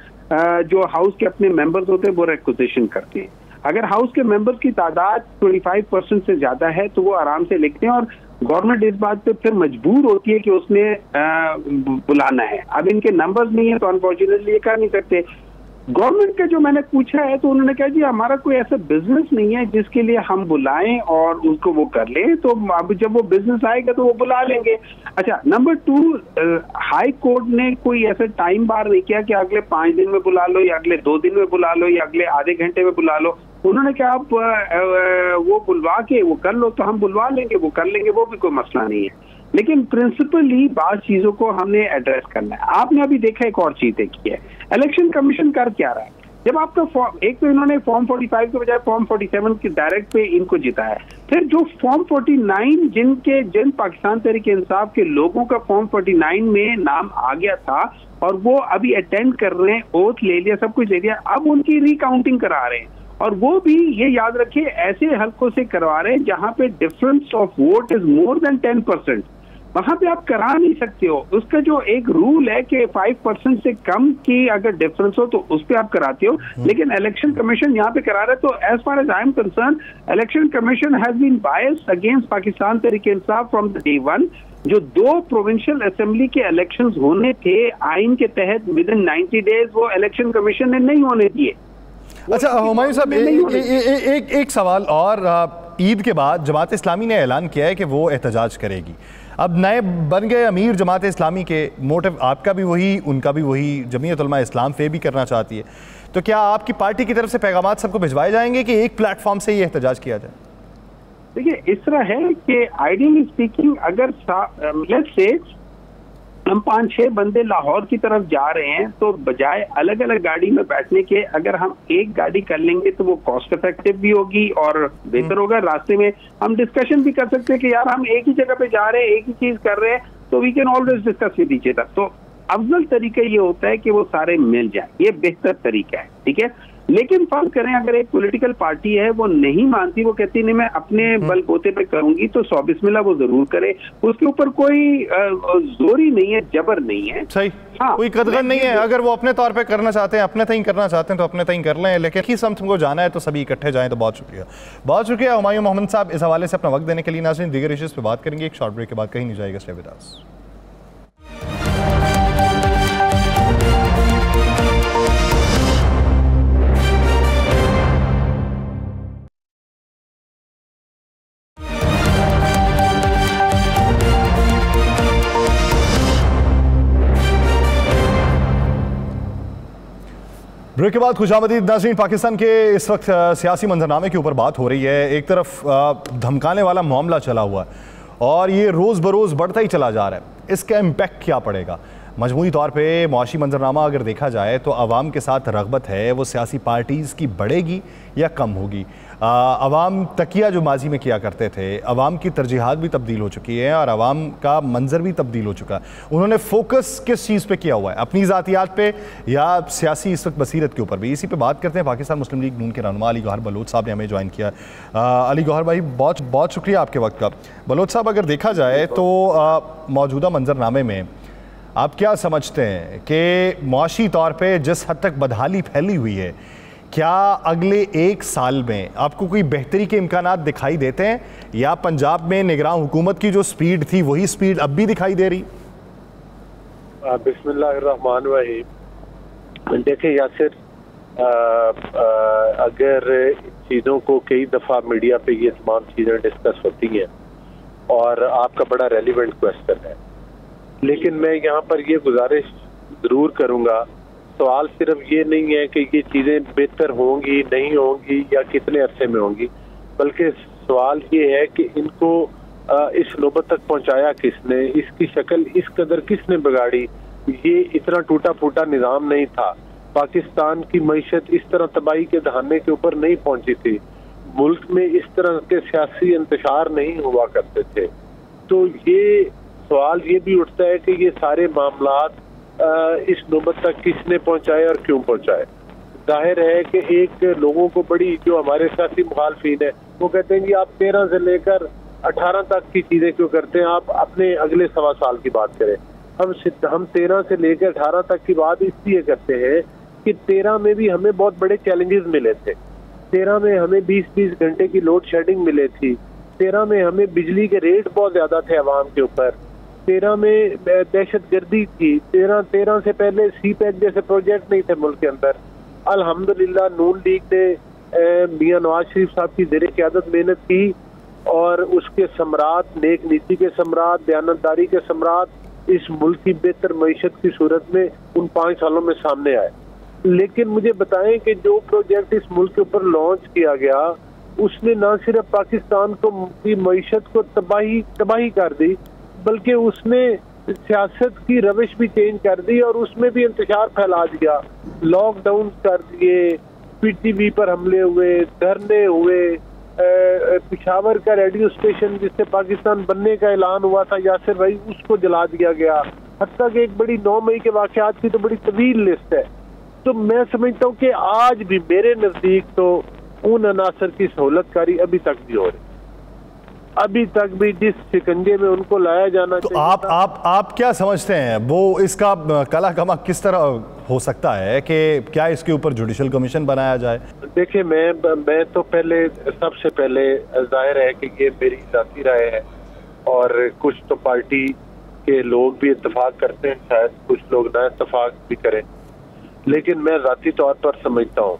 जो हाउस के अपने मेंबर्स होते हैं वो रिक्वेजिशन करते हैं। अगर हाउस के मेंबर्स की तादाद 25% से ज्यादा है तो वो आराम से लिखते हैं, और गवर्नमेंट इस बात पे फिर मजबूर होती है कि उसने बुलाना है। अब इनके नंबर्स नहीं है तो अनफॉर्चुनेटली ये कर नहीं सकते। गवर्नमेंट का जो मैंने पूछा है तो उन्होंने कहा जी हमारा कोई ऐसा बिजनेस नहीं है जिसके लिए हम बुलाएं और उसको वो कर ले, तो अब जब वो बिजनेस आएगा तो वो बुला लेंगे। अच्छा, नंबर 2, हाई कोर्ट ने कोई ऐसा टाइम बार नहीं किया कि अगले 5 दिन में बुला लो या अगले 2 दिन में बुला लो या अगले आधे घंटे में बुला लो। उन्होंने कहा आप वो बुलवा के वो कर लो, तो हम बुलवा लेंगे, वो कर लेंगे, वो भी कोई मसला नहीं है। लेकिन प्रिंसिपली बात चीजों को हमने एड्रेस करना है। आपने अभी देखा एक और चीज देखी है, इलेक्शन कमीशन कर क्या रहा है। जब आपका एक तो इन्होंने फॉर्म 45 के बजाय फॉर्म 47 के डायरेक्ट पे इनको जिताया, फिर जो फॉर्म 49 जिन पाकिस्तान तहरीक इंसाफ के लोगों का फॉर्म 49 में नाम आ गया था और वो अभी अटेंड कर रहे हैं, ओथ ले लिया, सब कुछ ले लिया, अब उनकी रिकाउंटिंग करा रहे हैं। और वो भी ये याद रखिए ऐसे हल्कों से करवा रहे हैं जहां पे difference of vote is more than 10%। वहां पे आप करा नहीं सकते हो। उसका जो एक रूल है कि 5% से कम की अगर डिफरेंस हो तो उस पर आप कराते हो, लेकिन इलेक्शन कमीशन यहाँ पे करा रहा है। तो as far as I am concerned, election commission has been biased against Pakistan Tehreek Insaf from the day one. जो 2 प्रोविंशियल असेंबली के इलेक्शंस होने थे आइन के तहत विद इन 90 डेज, वो इलेक्शन कमीशन ने नहीं होने दिए। अच्छा हुमायूं साहब, एक सवाल और। ईद के बाद जमात इस्लामी ने ऐलान किया है कि वो एहतजाज करेगी। अब नए बन गए अमीर जमात इस्लामी के, मोटिव आपका भी वही उनका भी वही, जमीयत उलमा इस्लाम पे भी करना चाहती है, तो क्या आपकी पार्टी की तरफ से पैगामात सबको भिजवाए जाएंगे कि एक प्लेटफॉर्म से ये एहतजाज किया जाए? देखिए, इस तरह है कि आइडियली स्पीकिंग अगर लेट्स से हम 5-6 बंदे लाहौर की तरफ जा रहे हैं तो बजाय अलग अलग गाड़ी में बैठने के अगर हम एक गाड़ी कर लेंगे तो वो कॉस्ट इफेक्टिव भी होगी और बेहतर होगा। रास्ते में हम डिस्कशन भी कर सकते हैं कि यार हम एक ही जगह पे जा रहे हैं, एक ही चीज कर रहे हैं, तो we can always discuss with each other. तो अफजल तरीका ये होता है कि वो सारे मिल जाए, ये बेहतर तरीका है, ठीक है। लेकिन फर्ज करें अगर एक पॉलिटिकल पार्टी है वो नहीं मानती, वो कहती नहीं मैं अपने बलबूते पे करूंगी, तो 100 बिस्मिल्लाह वो जरूर करे। उसके ऊपर कोई जोरी नहीं है, जबर नहीं है, सही। हाँ, कोई कदगन नहीं है। अगर वो अपने तौर पे करना चाहते हैं, अपने तहीं करना चाहते हैं तो अपने तहीं कर लें, लेकिन किस समत को जाना है तो सभी इकट्ठे जाएं। तो बहुत शुक्रिया, बहुत शुक्रिया हुमायूं मोहम्मद साहब इस हवाले से अपना वक्त देने के लिए। नाज़रीन, दीगर इश्यूज़ पे बात करेंगे एक शॉर्ट ब्रेक के बाद, कहीं नहीं जाएगा, स्टे विद अस। ब्रेक के बाद खुशामदीद नाज़रीन। पाकिस्तान के इस वक्त सियासी मंजरनामे के ऊपर बात हो रही है। एक तरफ धमकाने वाला मामला चला हुआ है और ये रोज़ बरोज़ बढ़ता ही चला जा रहा है। इसका इम्पैक्ट क्या पड़ेगा? मजमूई तौर पे मुआशी मंजरनामा अगर देखा जाए तो आवाम के साथ रग़बत है वो सियासी पार्टीज़ की बढ़ेगी या कम होगी? आवाम तकिया जो माजी में किया करते थे, आवाम की तरजीहात भी तब्दील हो चुकी है और आवाम का मंजर भी तब्दील हो चुका है। उन्होंने फोकस किस चीज़ पे किया हुआ है, अपनी ज़ातियात पे या सियासी इस वक्त बसीरत के ऊपर भी? इसी पे बात करते हैं। पाकिस्तान मुस्लिम लीग नून के रहनुमा अली गौहर बलोच साहब ने हमें ज्वाइन किया। अली गौहर भाई, बहुत बहुत शुक्रिया आपके वक्त का। बलोच साहब, अगर देखा जाए तो मौजूदा मंजरनामे में आप क्या समझते हैं कि मुआशी तौर पर जिस हद तक बदहाली फैली हुई है, क्या अगले एक साल में आपको कोई बेहतरी के इम्कानात दिखाई देते हैं, या पंजाब में निगरान हुकूमत की जो स्पीड थी वही स्पीड अब भी दिखाई दे रही? बिस्मिल्लाहिर्रहमानिर्रहीम। देखिए यासिर, अगर चीज़ों को कई दफ़ा मीडिया पे ये तमाम चीज़ें डिस्कस होती हैं और आपका बड़ा रेलिवेंट क्वेश्चन है, लेकिन मैं यहाँ पर ये गुजारिश ज़रूर करूँगा, सवाल सिर्फ ये नहीं है कि ये चीज़ें बेहतर होंगी नहीं होंगी या कितने अरसे में होंगी, बल्कि सवाल ये है कि इनको इस नौबत तक पहुँचाया किसने, इसकी शक्ल इस कदर किसने बिगाड़ी। ये इतना टूटा फूटा निज़ाम नहीं था, पाकिस्तान की मईशत इस तरह तबाही के दहाने के ऊपर नहीं पहुंची थी, मुल्क में इस तरह के सियासी इंतशार नहीं हुआ करते थे। तो ये सवाल ये भी उठता है कि ये सारे मामलात इस नौबत तक किसने पहुंचाए और क्यों पहुंचाए। जाहिर है कि एक लोगों को बड़ी, जो हमारे सियासी मुखालफीन है वो कहते हैं कि आप 13 से लेकर 18 तक की चीज़ें क्यों करते हैं, आप अपने अगले 1.25 साल की बात करें। हम 13 से लेकर 18 तक की बात इसलिए करते हैं कि 13 में भी हमें बहुत बड़े चैलेंजेस मिले थे। 13 में हमें 20-20 घंटे की लोड शेडिंग मिले थी। 13 में हमें बिजली के रेट बहुत ज्यादा थे आवाम के ऊपर। 13 में दहशत गर्दी थी। 13 से पहले CPEC जैसे प्रोजेक्ट नहीं थे मुल्क के अंदर। अल्हम्दुलिल्लाह नून लीग ने मियां नवाज शरीफ साहब की ज़ेरे क़यादत मेहनत की और उसके सम्राट, नेक नीति के सम्राट, दयानतदारी के सम्राट इस मुल्क की बेहतर मईशत की सूरत में उन 5 सालों में सामने आए। लेकिन मुझे बताएं कि जो प्रोजेक्ट इस मुल्क के ऊपर लॉन्च किया गया उसने न सिर्फ पाकिस्तान को की मईशत को तबाही कर दी, बल्कि उसने सियासत की रविश भी चेंज कर दी और उसमें भी इंतशार फैला दिया। लॉकडाउन कर दिए, PTV पर हमले हुए, धरने हुए, पिशावर का रेडियो स्टेशन जिससे पाकिस्तान बनने का ऐलान हुआ था यासिर भाई, उसको जला दिया गया। हत्ता कि एक बड़ी 9 मई के वाकयात की तो बड़ी तवील लिस्ट है। तो मैं समझता हूँ कि आज भी मेरे नजदीक तो उन अनासर की सहूलतकारी अभी तक भी हो रही, अभी तक भी जिस शिकंजे में उनको लाया जाना तो चाहिए। आप क्या समझते हैं वो इसका कला कमा किस तरह हो सकता है कि क्या इसके ऊपर जुडिशल कमीशन बनाया जाए? देखिए मैं तो सबसे पहले जाहिर है कि ये मेरी ज़ाती राय है और कुछ तो पार्टी के लोग भी इत्तेफाक करते हैं, शायद कुछ लोग ना इत्तेफाक भी करें, लेकिन मैं ज़ाती तौर पर समझता हूँ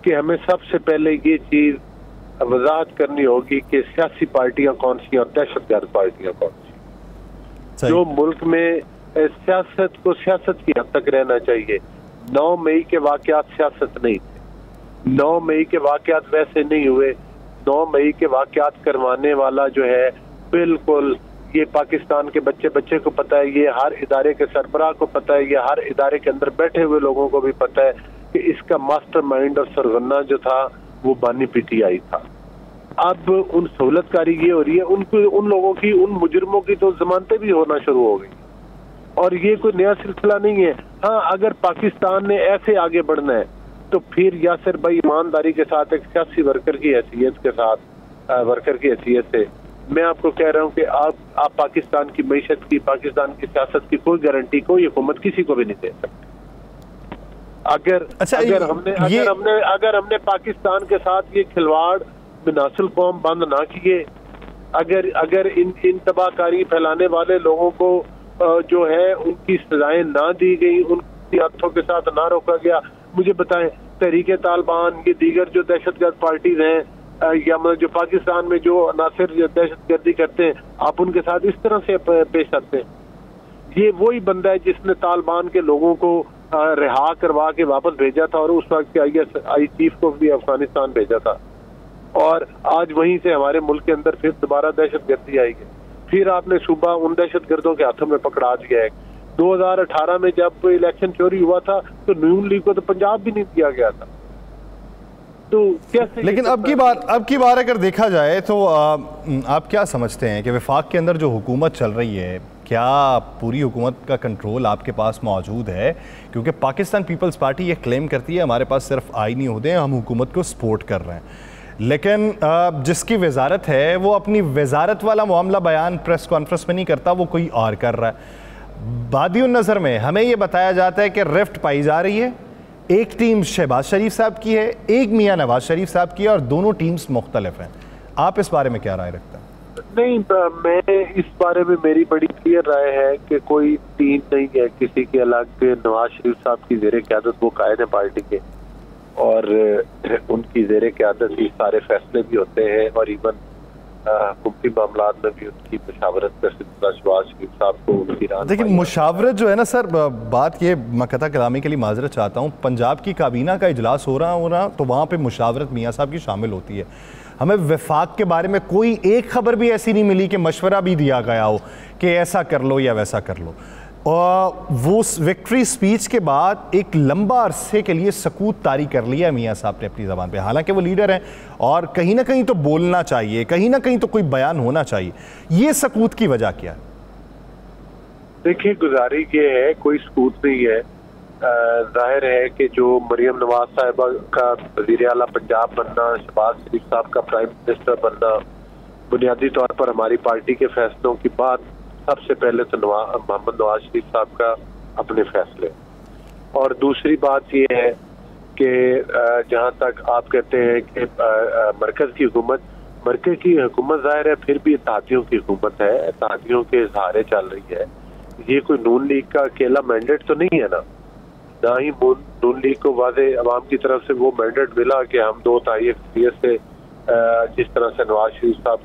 कि हमें सबसे पहले ये चीज़ वजाहत करनी होगी कि सियासी पार्टियां कौन सी और दहशतगर्द पार्टियां कौन सी। जो मुल्क में सियासत को सियासत की हद तक रहना चाहिए। 9 मई के वाकयात सियासत नहीं थे, 9 मई के वाकयात वैसे नहीं हुए। 9 मई के वाकयात करवाने वाला जो है, बिल्कुल ये पाकिस्तान के बच्चे को पता है, ये हर इदारे के सरबराह को पता है, ये हर इदारे के अंदर बैठे हुए लोगों को भी पता है कि इसका मास्टरमाइंड और सरगना जो था वो बानी PTI था। अब उन सहूलतकारी ये हो रही है, उन लोगों की, उन मुजरिमों की तो जमानतें भी होना शुरू हो गई और ये कोई नया सिलसिला नहीं है। हाँ, अगर पाकिस्तान ने ऐसे आगे बढ़ना है तो फिर यासिर भाई ईमानदारी के साथ एक सियासी वर्कर की हैसियत से मैं आपको कह रहा हूँ कि आप पाकिस्तान की मईशत की, पाकिस्तान की सियासत की कोई गारंटी कोई हुकूमत किसी को भी नहीं दे सकती। अगर हमने पाकिस्तान के साथ ये खिलवाड़ बिनासिल कौम बंद ना किए, अगर इन तबाहकारी फैलाने वाले लोगों को जो है उनकी सजाएं ना दी गई, उनकी हाथों के साथ ना रोका गया, मुझे बताएं तहरीके तालिबान, ये दीगर जो दहशतगर्द पार्टीज हैं या मतलब जो पाकिस्तान में जो अनासिर दहशतगर्दी करते हैं, आप उनके साथ इस तरह से पेश आते हैं। ये वही बंदा है जिसने तालिबान के लोगों को रिहा करवा के वापस भेजा था और उस वक्त के ISI चीफ को भी अफगानिस्तान भेजा था और आज वहीं से हमारे मुल्क के अंदर फिर दोबारा दहशतगर्दी आई है। फिर आपने सूबा उन दहशतगर्दों के हाथों में पकड़ा दिया है। 2018 में जब इलेक्शन चोरी हुआ था तो नून लीग को तो पंजाब भी नहीं दिया गया था। तो कैसे, लेकिन अब की बार अगर देखा जाए तो आप क्या समझते हैं कि वफाक के अंदर जो हुकूमत चल रही है, क्या पूरी हुकूमत का कंट्रोल आपके पास मौजूद है? क्योंकि पाकिस्तान पीपल्स पार्टी ये क्लेम करती है हमारे पास सिर्फ आईनी ओहदे हैं, हम हुकूमत को सपोर्ट कर रहे हैं, लेकिन जिसकी वजारत है वो अपनी वजारत वाला मामला बयान प्रेस कॉन्फ्रेंस में नहीं करता, वो कोई और कर रहा है। बादियुन नज़र में हमें ये बताया जाता है कि रिफ्ट पाई जा रही है, एक टीम शहबाज शरीफ साहब की है, एक मियां नवाज शरीफ साहब की है, और दोनों टीम्स मुख्तलिफ हैं। आप इस बारे में क्या राय रखते हैं? नहीं, मैं इस बारे में मेरी बड़ी क्लियर राय है कि कोई टीम नहीं है किसी के अलग। नवाज शरीफ साहब की जेर क़यादत वो कायद है पार्टी के, और उनकी जेर क़यादत ही सारे फैसले भी होते हैं, और इवन हुकूमती मामलात में भी उनकी मुशावरत कर शहबाज शरीफ साहब को उनकी राय। देखिए, मुशावरत जो है ना सर, बात ये मकता कलामी के लिए माजरत चाहता हूँ, पंजाब की काबीना का इजलास हो रहा तो वहाँ पे मुशावरत मियाँ साहब की शामिल होती है। हमें वफाक के बारे में कोई एक खबर भी ऐसी नहीं मिली कि मशवरा भी दिया गया हो कि ऐसा कर लो या वैसा कर लो। और वो विक्ट्री स्पीच के बाद एक लंबा अरसे के लिए सकूत तारी कर लिया मियाँ साहब ने अपनी ज़बान पे। हालांकि वो लीडर हैं और कहीं ना कहीं तो बोलना चाहिए, कहीं ना कहीं तो कोई बयान होना चाहिए। ये सकूत की वजह क्या है? देखिए, गुजारी ये है, कोई सकूत नहीं है। जाहिर है कि जो मरियम नवाज साहिबा का वज़ीर आला पंजाब बनना, शहबाज शरीफ साहब का प्राइम मिनिस्टर बनना, बुनियादी तौर पर हमारी पार्टी के फैसलों की बात सबसे पहले तो मोहम्मद नवाज शरीफ साहब का अपने फैसले, और दूसरी बात ये है कि जहाँ तक आप कहते हैं कि मरकज़ की हुकूमत ज़ाहिर है फिर भी इत्तेहादियों की हुकूमत है, इत्तेहादियों के सहारे चल रही है। ये कोई नून लीग का अकेला मैंडेट तो नहीं है ना ही नून लीग को वादे अवाम की तरफ से वो मैंडेट मिला कि हम 2/3 अक्सरियत से जिस तरह से नवाज शरीफ साहब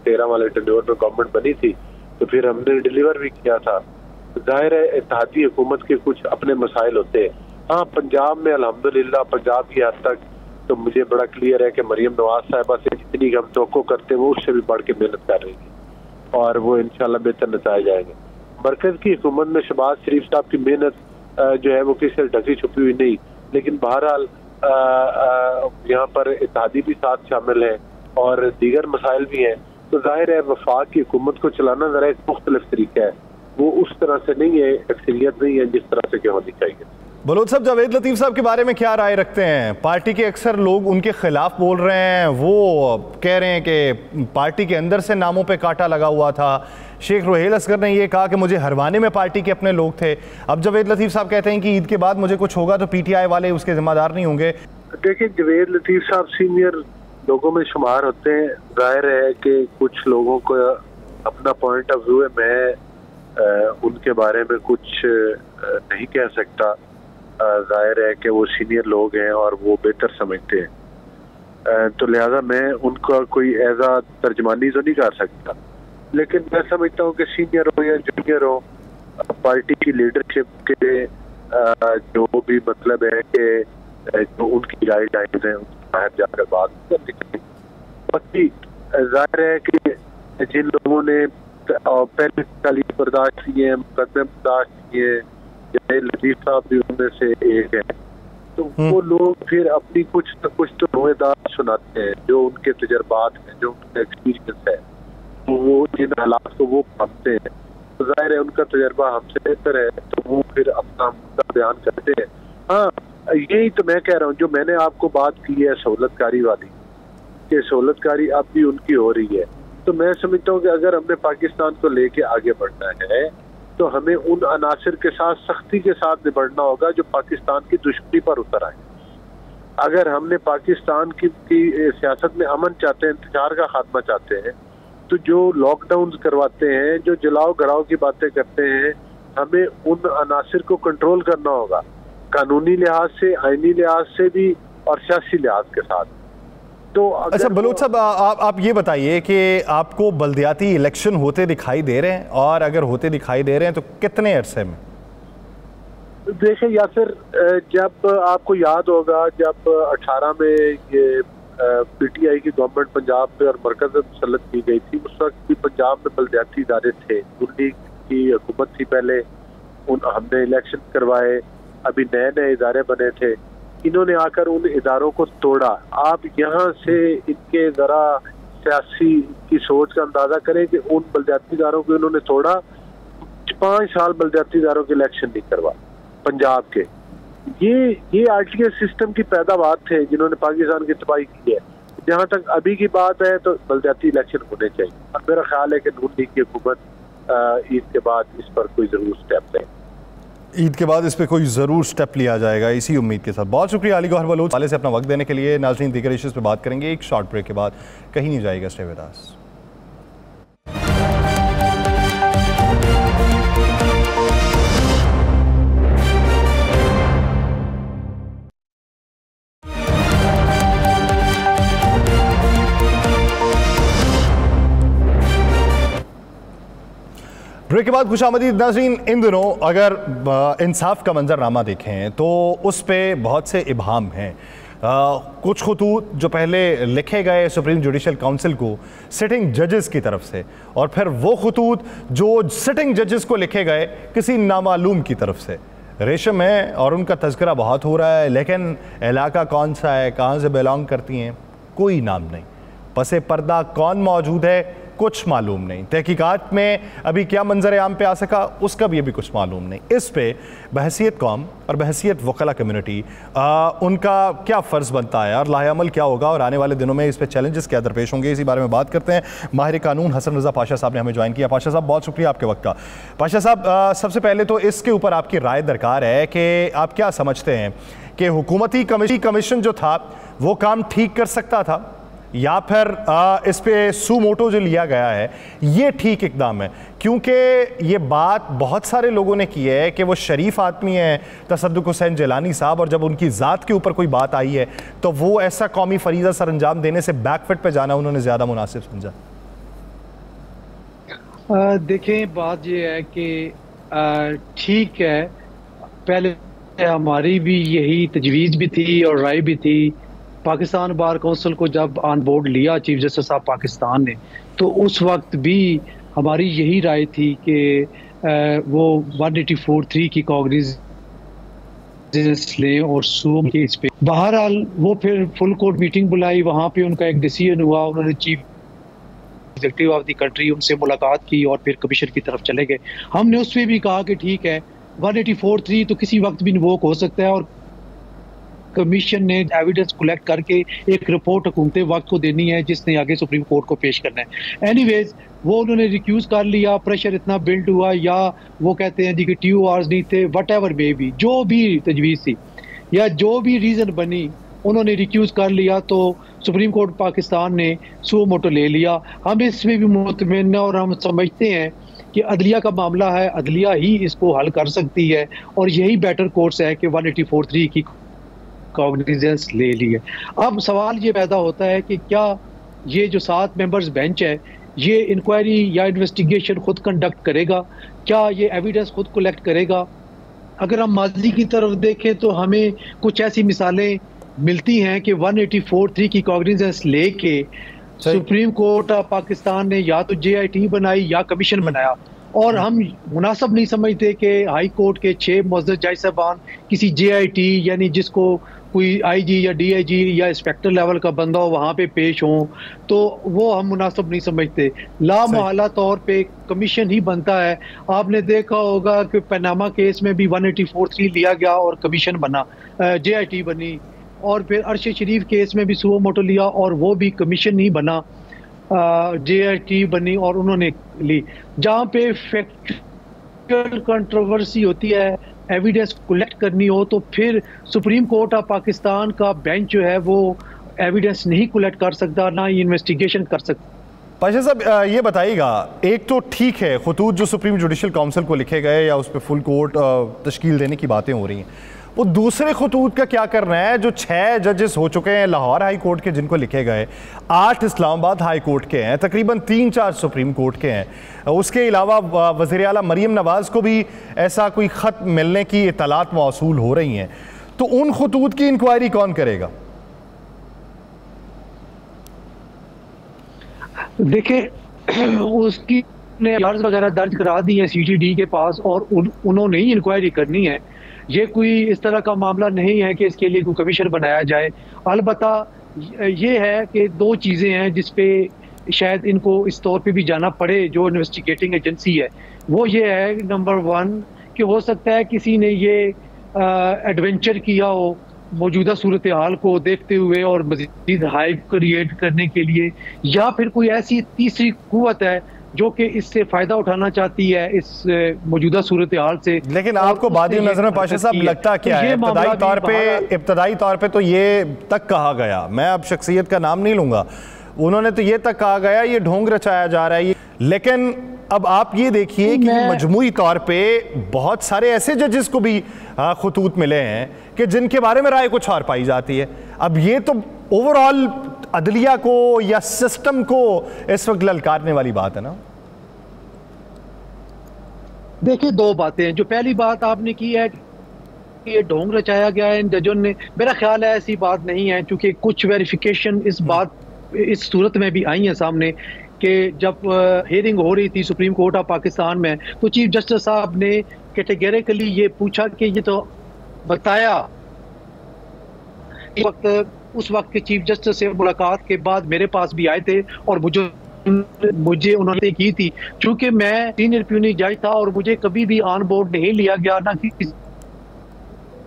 13 वाले टेन्योर में गवर्नमेंट बनी थी, तो फिर हमने डिलीवर भी किया था। जाहिर है इत्तेहादी हुकूमत के कुछ अपने मसाइल होते हैं। हाँ, पंजाब में अल्हम्दुलिल्लाह पंजाब की हद तक तो मुझे बड़ा क्लियर है कि मरियम नवाज साहिबा से जितनी हम तवक्को करते हैं वो उससे भी बढ़ के मेहनत कर रही है, और वो इंशाल्लाह बेहतर नतीजे आएंगे। मरकज की हुकूमत में शहबाज शरीफ साहब की मेहनत जो है वो किसी से ढकी छुपी हुई नहीं, लेकिन बहरहाल यहाँ पर इत्तेहादी भी साथ शामिल है और दीगर मसाइल भी हैं। तो जाहिर है वफाक की हुकूमत को चलाना जरा एक मुख्तलिफ तरीका है, वो उस तरह से नहीं है, अक्सरियत नहीं है जिस तरह से होनी चाहिए। बलोच साहब, जावेद लतीफ़ साहब के बारे में क्या राय रखते हैं? पार्टी के अक्सर लोग उनके खिलाफ बोल रहे हैं, वो कह रहे हैं कि पार्टी के अंदर से नामों पे कांटा लगा हुआ था। शेख रुहेल असगर ने ये कहा कि मुझे हरवाने में पार्टी के अपने लोग थे। अब जावेद लतीफ़ साहब कहते हैं कि ईद के बाद मुझे कुछ होगा तो PTI वाले उसके जिम्मेदार नहीं होंगे। देखिए, जावेद लतीफ़ साहब सीनियर लोगों में शुमार होते हैं। जाहिर है कि कुछ लोगों को अपना पॉइंट ऑफ व्यू है, मैं उनके बारे में कुछ नहीं कह सकता। जाहिर है कि वो सीनियर लोग हैं और वो बेहतर समझते हैं, तो लिहाजा मैं उनका कोई ऐसा तर्जमानी तो नहीं कर सकता। लेकिन मैं समझता हूँ कि सीनियर हो या जूनियर हो, पार्टी की लीडरशिप के जो भी मतलब है कि जो उनकी गाइडलाइंस हैं उनके बाहर जाकर बात करनी चाहिए। बाकी जाहिर है कि जिन लोगों ने पहले तालीम बर्दाश्त किए हैं, मुकदमे बर्दाश्त किए, जैसे लतीफ़ साहब भी उनमें से एक है, तो वो लोग फिर अपनी कुछ न कुछ तो रोएदार सुनाते हैं, जो उनके तजर्बात हैं, जो उनका एक्सपीरियंस है, तो वो जिन हालात को वो पाते हैं, तो जाहिर है उनका तजर्बा हमसे बेहतर है, तो वो फिर अपना मुद्दा बयान करते हैं। हाँ, यही तो मैं कह रहा हूँ, जो मैंने आपको बात की है सहूलतकारी वाली, कि सहूलतकारी अब भी उनकी हो रही है, तो मैं समझता हूँ कि अगर हमने पाकिस्तान को लेके आगे बढ़ना है तो हमें उन अनासर के साथ सख्ती के साथ निपटना होगा जो पाकिस्तान की दुश्मनी पर उतर आए। अगर हमने पाकिस्तान की सियासत में अमन चाहते हैं, इंतजार का खात्मा चाहते हैं, तो जो लॉकडाउन करवाते हैं, जो जलाओ घड़ाओ की बातें करते हैं, हमें उन अनासर को कंट्रोल करना होगा, कानूनी लिहाज से, आईनी लिहाज से भी और सियासी लिहाज के साथ। तो अच्छा बलोच साहब, आप ये बताइए कि आपको बल्दियाती इलेक्शन होते दिखाई दे रहे हैं, और अगर होते दिखाई दे रहे हैं तो कितने अरसे में? देखिए यासिर, जब आपको याद होगा जब 18 में ये PTI की गवर्नमेंट पंजाब पे और मरकज में मुसल्लत की गई थी, उस वक्त भी पंजाब में बल्दियाती इदारे थे, दिल्ली की हुकूमत थी पहले, हमने इलेक्शन करवाए, अभी नए नए इदारे बने थे, इन्होंने आकर उन इदारों को तोड़ा। आप यहाँ से इनके जरा सियासी की सोच का अंदाजा करें कि उन बल्दियाती इदारों को इन्होंने तोड़ा। 5 साल बल्दियाती इदारों के इलेक्शन नहीं करवा पंजाब के। ये आर्टिकल सिस्टम की पैदावार थे जिन्होंने पाकिस्तान की तबाही की है। जहाँ तक अभी की बात है तो बल्दियाती इलेक्शन होने चाहिए, और मेरा ख्याल है कि नून लीग की हुकूमत ईद के बाद इस पर कोई जरूर स्टेप लें। ईद के बाद इस पर कोई ज़रूर स्टेप लिया जाएगा, इसी उम्मीद के साथ। बहुत शुक्रिया अली गौहर बलोच वाले से अपना वक्त देने के लिए। नाज़रीन, दीगर इश्यूज़ पे बात करेंगे एक शॉर्ट ब्रेक के बाद, कहीं नहीं जाएगा, स्टे विद अस। ब्रेक के बाद खुशामदीद नाज़रीन। इन दिनों अगर इंसाफ का मंजरनामा देखें तो उस पर बहुत से इबाम हैं। कुछ खतूत जो पहले लिखे गए सुप्रीम जुडिशल काउंसिल को सिटिंग जजेस की तरफ से, और फिर वो खतूत जो सिटिंग जजेस को लिखे गए किसी नामालूम की तरफ से। रेशम है और उनका तज़किरा बहुत हो रहा है, लेकिन इलाका कौन सा है, कहाँ से बिलोंग करती हैं, कोई नाम नहीं। पसे पर्दा कौन मौजूद है, कुछ मालूम नहीं। तहकीकात में अभी क्या मंजर आम पे आ सका, उसका भी अभी कुछ मालूम नहीं। इस पे बहसीत कौम और बहसीत वकला कम्युनिटी उनका क्या फ़र्ज़ बनता है और लाहेअमल क्या होगा, और आने वाले दिनों में इस पे चैलेंजेस क्या दरपेश होंगे, इसी बारे में बात करते हैं। माहिर कानून हसन रज़ा पाशा साहब ने हमें ज्वाइन किया। पाशा साहब, बहुत शुक्रिया आपके वक्त का। पाशा साहब, सबसे पहले तो इसके ऊपर आपकी राय दरकार है कि आप क्या समझते हैं कि हुकूमती कमीशन जो था वो काम ठीक कर सकता था, या फिर इस पे सू मोटो जो लिया गया है ये ठीक इकदाम है? क्योंकि ये बात बहुत सारे लोगों ने की है कि वो शरीफ आदमी हैं तसद्दुक़ हुसैन जिलानी साहब, और जब उनकी ज़ात के ऊपर कोई बात आई है तो वो ऐसा कौमी फरीज़ा सर अंजाम देने से बैकफुट पे जाना उन्होंने ज़्यादा मुनासिब समझा। देखें, बात ये है कि ठीक है, पहले हमारी भी यही तजवीज़ भी थी और राय भी थी। पाकिस्तान बार काउंसिल को जब ऑन बोर्ड लिया चीफ जस्टिस साहब पाकिस्तान ने, तो उस वक्त भी हमारी यही राय थी कि वो 184(3) की कॉग्निजेंस लें और सूम के इस पे। बहरहाल वो फिर फुल कोर्ट मीटिंग बुलाई, वहाँ पे उनका एक डिसीजन हुआ, उन्होंने chief executive of the country उनसे मुलाकात की और फिर कमीशन की तरफ चले गए। हमने उस पर भी कहा कि ठीक है, 184(3) तो किसी वक्त भी इन्वोक हो सकता है, और कमीशन ने एविडेंस कलेक्ट करके एक रिपोर्ट हुकूमत वक्त को देनी है जिसने आगे सुप्रीम कोर्ट को पेश करना है। एनीवेज वो उन्होंने रिक्यूज कर लिया, प्रेशर इतना बिल्ड हुआ, या वो कहते हैं जी कि TORs नहीं थे, वट एवर मे बी, जो भी तजवीज़ थी या जो भी रीज़न बनी, उन्होंने रिक्यूज कर लिया। तो सुप्रीम कोर्ट पाकिस्तान ने सू मोटो ले लिया। हम इसमें भी मुतमईन और हम समझते हैं कि अदलिया का मामला है, अदलिया ही इसको हल कर सकती है, और यही बेटर कोर्स है कि 184(3) की कॉग्निजेंस ले ली है। अब सवाल ये पैदा होता है कि क्या ये जो 7 मेंबर्स बेंच है ये इंक्वायरी या इन्वेस्टिगेशन खुद कंडक्ट करेगा, क्या ये एविडेंस खुद कलेक्ट करेगा? अगर हम माजी की तरफ देखें तो हमें कुछ ऐसी मिसालें मिलती हैं कि 184(3) की कॉग्निजेंस लेके सुप्रीम कोर्ट ऑफ पाकिस्तान ने या तो JIT बनाई या कमीशन बनाया, और हम मुनासिब नहीं समझते कि हाई कोर्ट के 6 मुअज़्ज़ज़ जज साहबान किसी JIT यानी जिसको कोई IG या DIG या इंस्पेक्टर लेवल का बंदा हो वहाँ पे पेश हो, तो वो हम मुनासिब नहीं समझते। लामहला तौर पे कमीशन ही बनता है। आपने देखा होगा कि पनामा केस में भी 184(3) लिया गया और कमीशन बना, JIT बनी, और फिर अरशद शरीफ केस में भी सुओ मोटो लिया और वो भी कमीशन ही बना, JIT बनी और उन्होंने ली। जहाँ पे फैक्चुअल कंट्रोवर्सी होती है, एविडेंस कलेक्ट करनी हो, तो फिर सुप्रीम कोर्ट ऑफ पाकिस्तान का बेंच जो है वो एविडेंस नहीं कलेक्ट कर सकता, ना ही इन्वेस्टिगेशन कर सकता। पाशा साहब, ये बताइएगा, एक तो ठीक है खतूत जो सुप्रीम जुडिशल काउंसिल को लिखे गए या उस पर फुल कोर्ट तश्कील देने की बातें हो रही हैं, वो दूसरे खतूत का क्या करना है जो 6 जजेस हो चुके हैं लाहौर हाई कोर्ट के जिनको लिखे गए, 8 इस्लामाबाद हाई कोर्ट के हैं, तकरीबन 3-4 सुप्रीम कोर्ट के हैं, उसके अलावा वज़ीर आला मरीम नवाज़ को भी ऐसा कोई ख़त मिलने की इत्तलात मौसूल हो रही हैं, तो उन खतूत की इंक्वायरी कौन करेगा? देखिए, उसकी वगैरह दर्ज करा दी है CTD के पास, और उन्होंने ही इंक्वायरी करनी है। ये कोई इस तरह का मामला नहीं है कि इसके लिए कोई कमीशन बनाया जाए। अलबत्ता ये है कि 2 चीज़ें हैं जिस पे शायद इनको इस तौर पे भी जाना पड़े, जो इन्वेस्टिगेटिंग एजेंसी है, वो ये है, नंबर 1 कि हो सकता है किसी ने ये एडवेंचर किया हो मौजूदा सूरत हाल को देखते हुए और मज़ीद हाइप क्रिएट करने के लिए, या फिर कोई ऐसी तीसरी कुव्वत है जो कि इससे फ़ायदा उठाना चाहती है इस मौजूदा सूरत हाल से। लेकिन आपको बादी नज़र में पाशा साहब लगता क्या है? इब्तदाई तौर पे तो ये तक कहा गया, मैं अब शख्सियत का नाम नहीं लूँगा, उन्होंने तो ये तक कहा गया ये ढोंग रचाया जा रहा है। लेकिन अब आप ये देखिए कि मजमूई तौर पे बहुत सारे ऐसे जजेस को भी खतूत मिले हैं कि जिनके बारे में राय कुछ और पाई जाती है। अब ये तो ओवरऑल अदलिया को या सिस्टम को इस वक्त ललकारने वाली बात है ना। देखिए, दो बातें हैं। जो पहली बात आपने की है कि ये ढोंग रचाया गया है इन जजों ने, मेरा ख्याल है ऐसी बात नहीं है, क्योंकि कुछ वेरिफिकेशन इस सूरत में भी आई है सामने कि जब हियरिंग हो रही थी सुप्रीम कोर्ट ऑफ पाकिस्तान में, तो चीफ जस्टिस साहब ने कैटेगरिकली ये पूछा कि ये तो बताया, उस वक्त के चीफ जस्टिस से मुलाकात के बाद मेरे पास भी आए थे और मुझे उन्होंने की थी, चूंकि मैं सीनियर प्यूनी जज था और मुझे कभी भी ऑन बोर्ड नहीं लिया गया, ना कि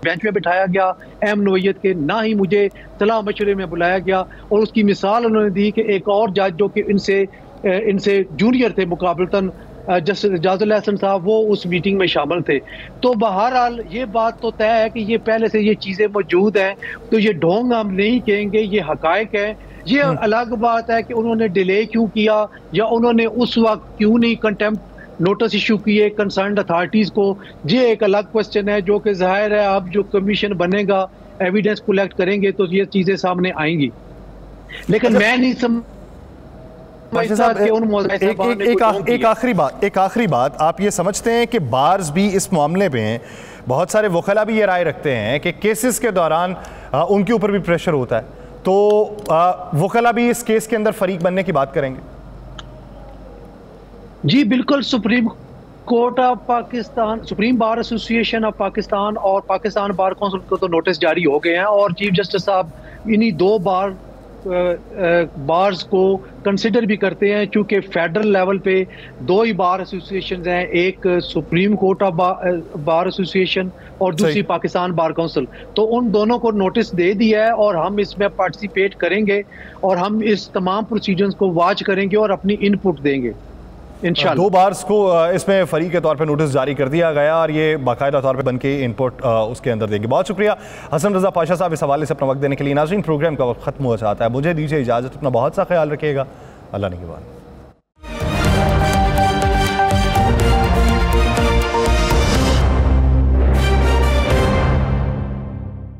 बेंच में बिठाया गया अहम नोयत के, ना ही मुझे सलाह मशवरे में बुलाया गया। और उसकी मिसाल उन्होंने दी कि एक और जज जो कि इनसे जूनियर थे मुकाबलतन, जस्टिस इजाजुल हसन साहब, वो उस मीटिंग में शामिल थे। तो बहरहाल ये बात तो तय है कि ये पहले से ये चीज़ें मौजूद हैं, तो ये ढोंग हम नहीं कहेंगे, ये हकायक है। ये अलग बात है कि उन्होंने डिले क्यों किया या उन्होंने उस वक्त क्यों नहीं कंटेम्प्ट नोटिस इशू किए कंसर्न्ड अथॉरिटीज़ को, ये एक अलग क्वेश्चन है, जो कि जाहिर है अब जो कमीशन बनेगा, एविडेंस कलेक्ट करेंगे तो ये चीज़ें सामने आएंगी। लेकिन मैं नहीं एक आखिरी बात, आप ये समझते हैं कि बार्स भी इस मामले में, बहुत सारे वकला भी ये राय रखते हैं कि केसेस के दौरान उनके ऊपर भी प्रेशर होता है, तो वकला भी इस केस के अंदर फरीक बनने की बात करेंगे? जी बिल्कुल। Supreme court of Pakistan, supreme bar association of Pakistan और पाकिस्तान बार काउंसिल को तो नोटिस जारी हो गए हैं और चीफ जस्टिस साहब इन्हीं दो बार्स को कंसिडर भी करते हैं, चूंकि फेडरल लेवल पे दो ही बार एसोसिएशन हैं, एक supreme court of bar association और दूसरी पाकिस्तान बार काउंसिल। तो उन दोनों को नोटिस दे दिया है और हम इसमें पार्टिसिपेट करेंगे और हम इस तमाम प्रोसीजर्स को वॉच करेंगे और अपनी इनपुट देंगे इंशाल्लाह। दो बार्स को इसमें फरीक के तौर पे नोटिस जारी कर दिया गया और ये बाकायदा तौर पे बन के इनपुट उसके अंदर देंगे। बहुत शुक्रिया हसन रज़ा पाशा साहब इस हवाले से अपना वक्त देने के लिए। नाज़रीन, प्रोग्राम का वक्त खत्म हो जाता है, मुझे दीजिए इजाज़त, अपना बहुत सा ख्याल रखिएगा, अल्लाह निगहबान।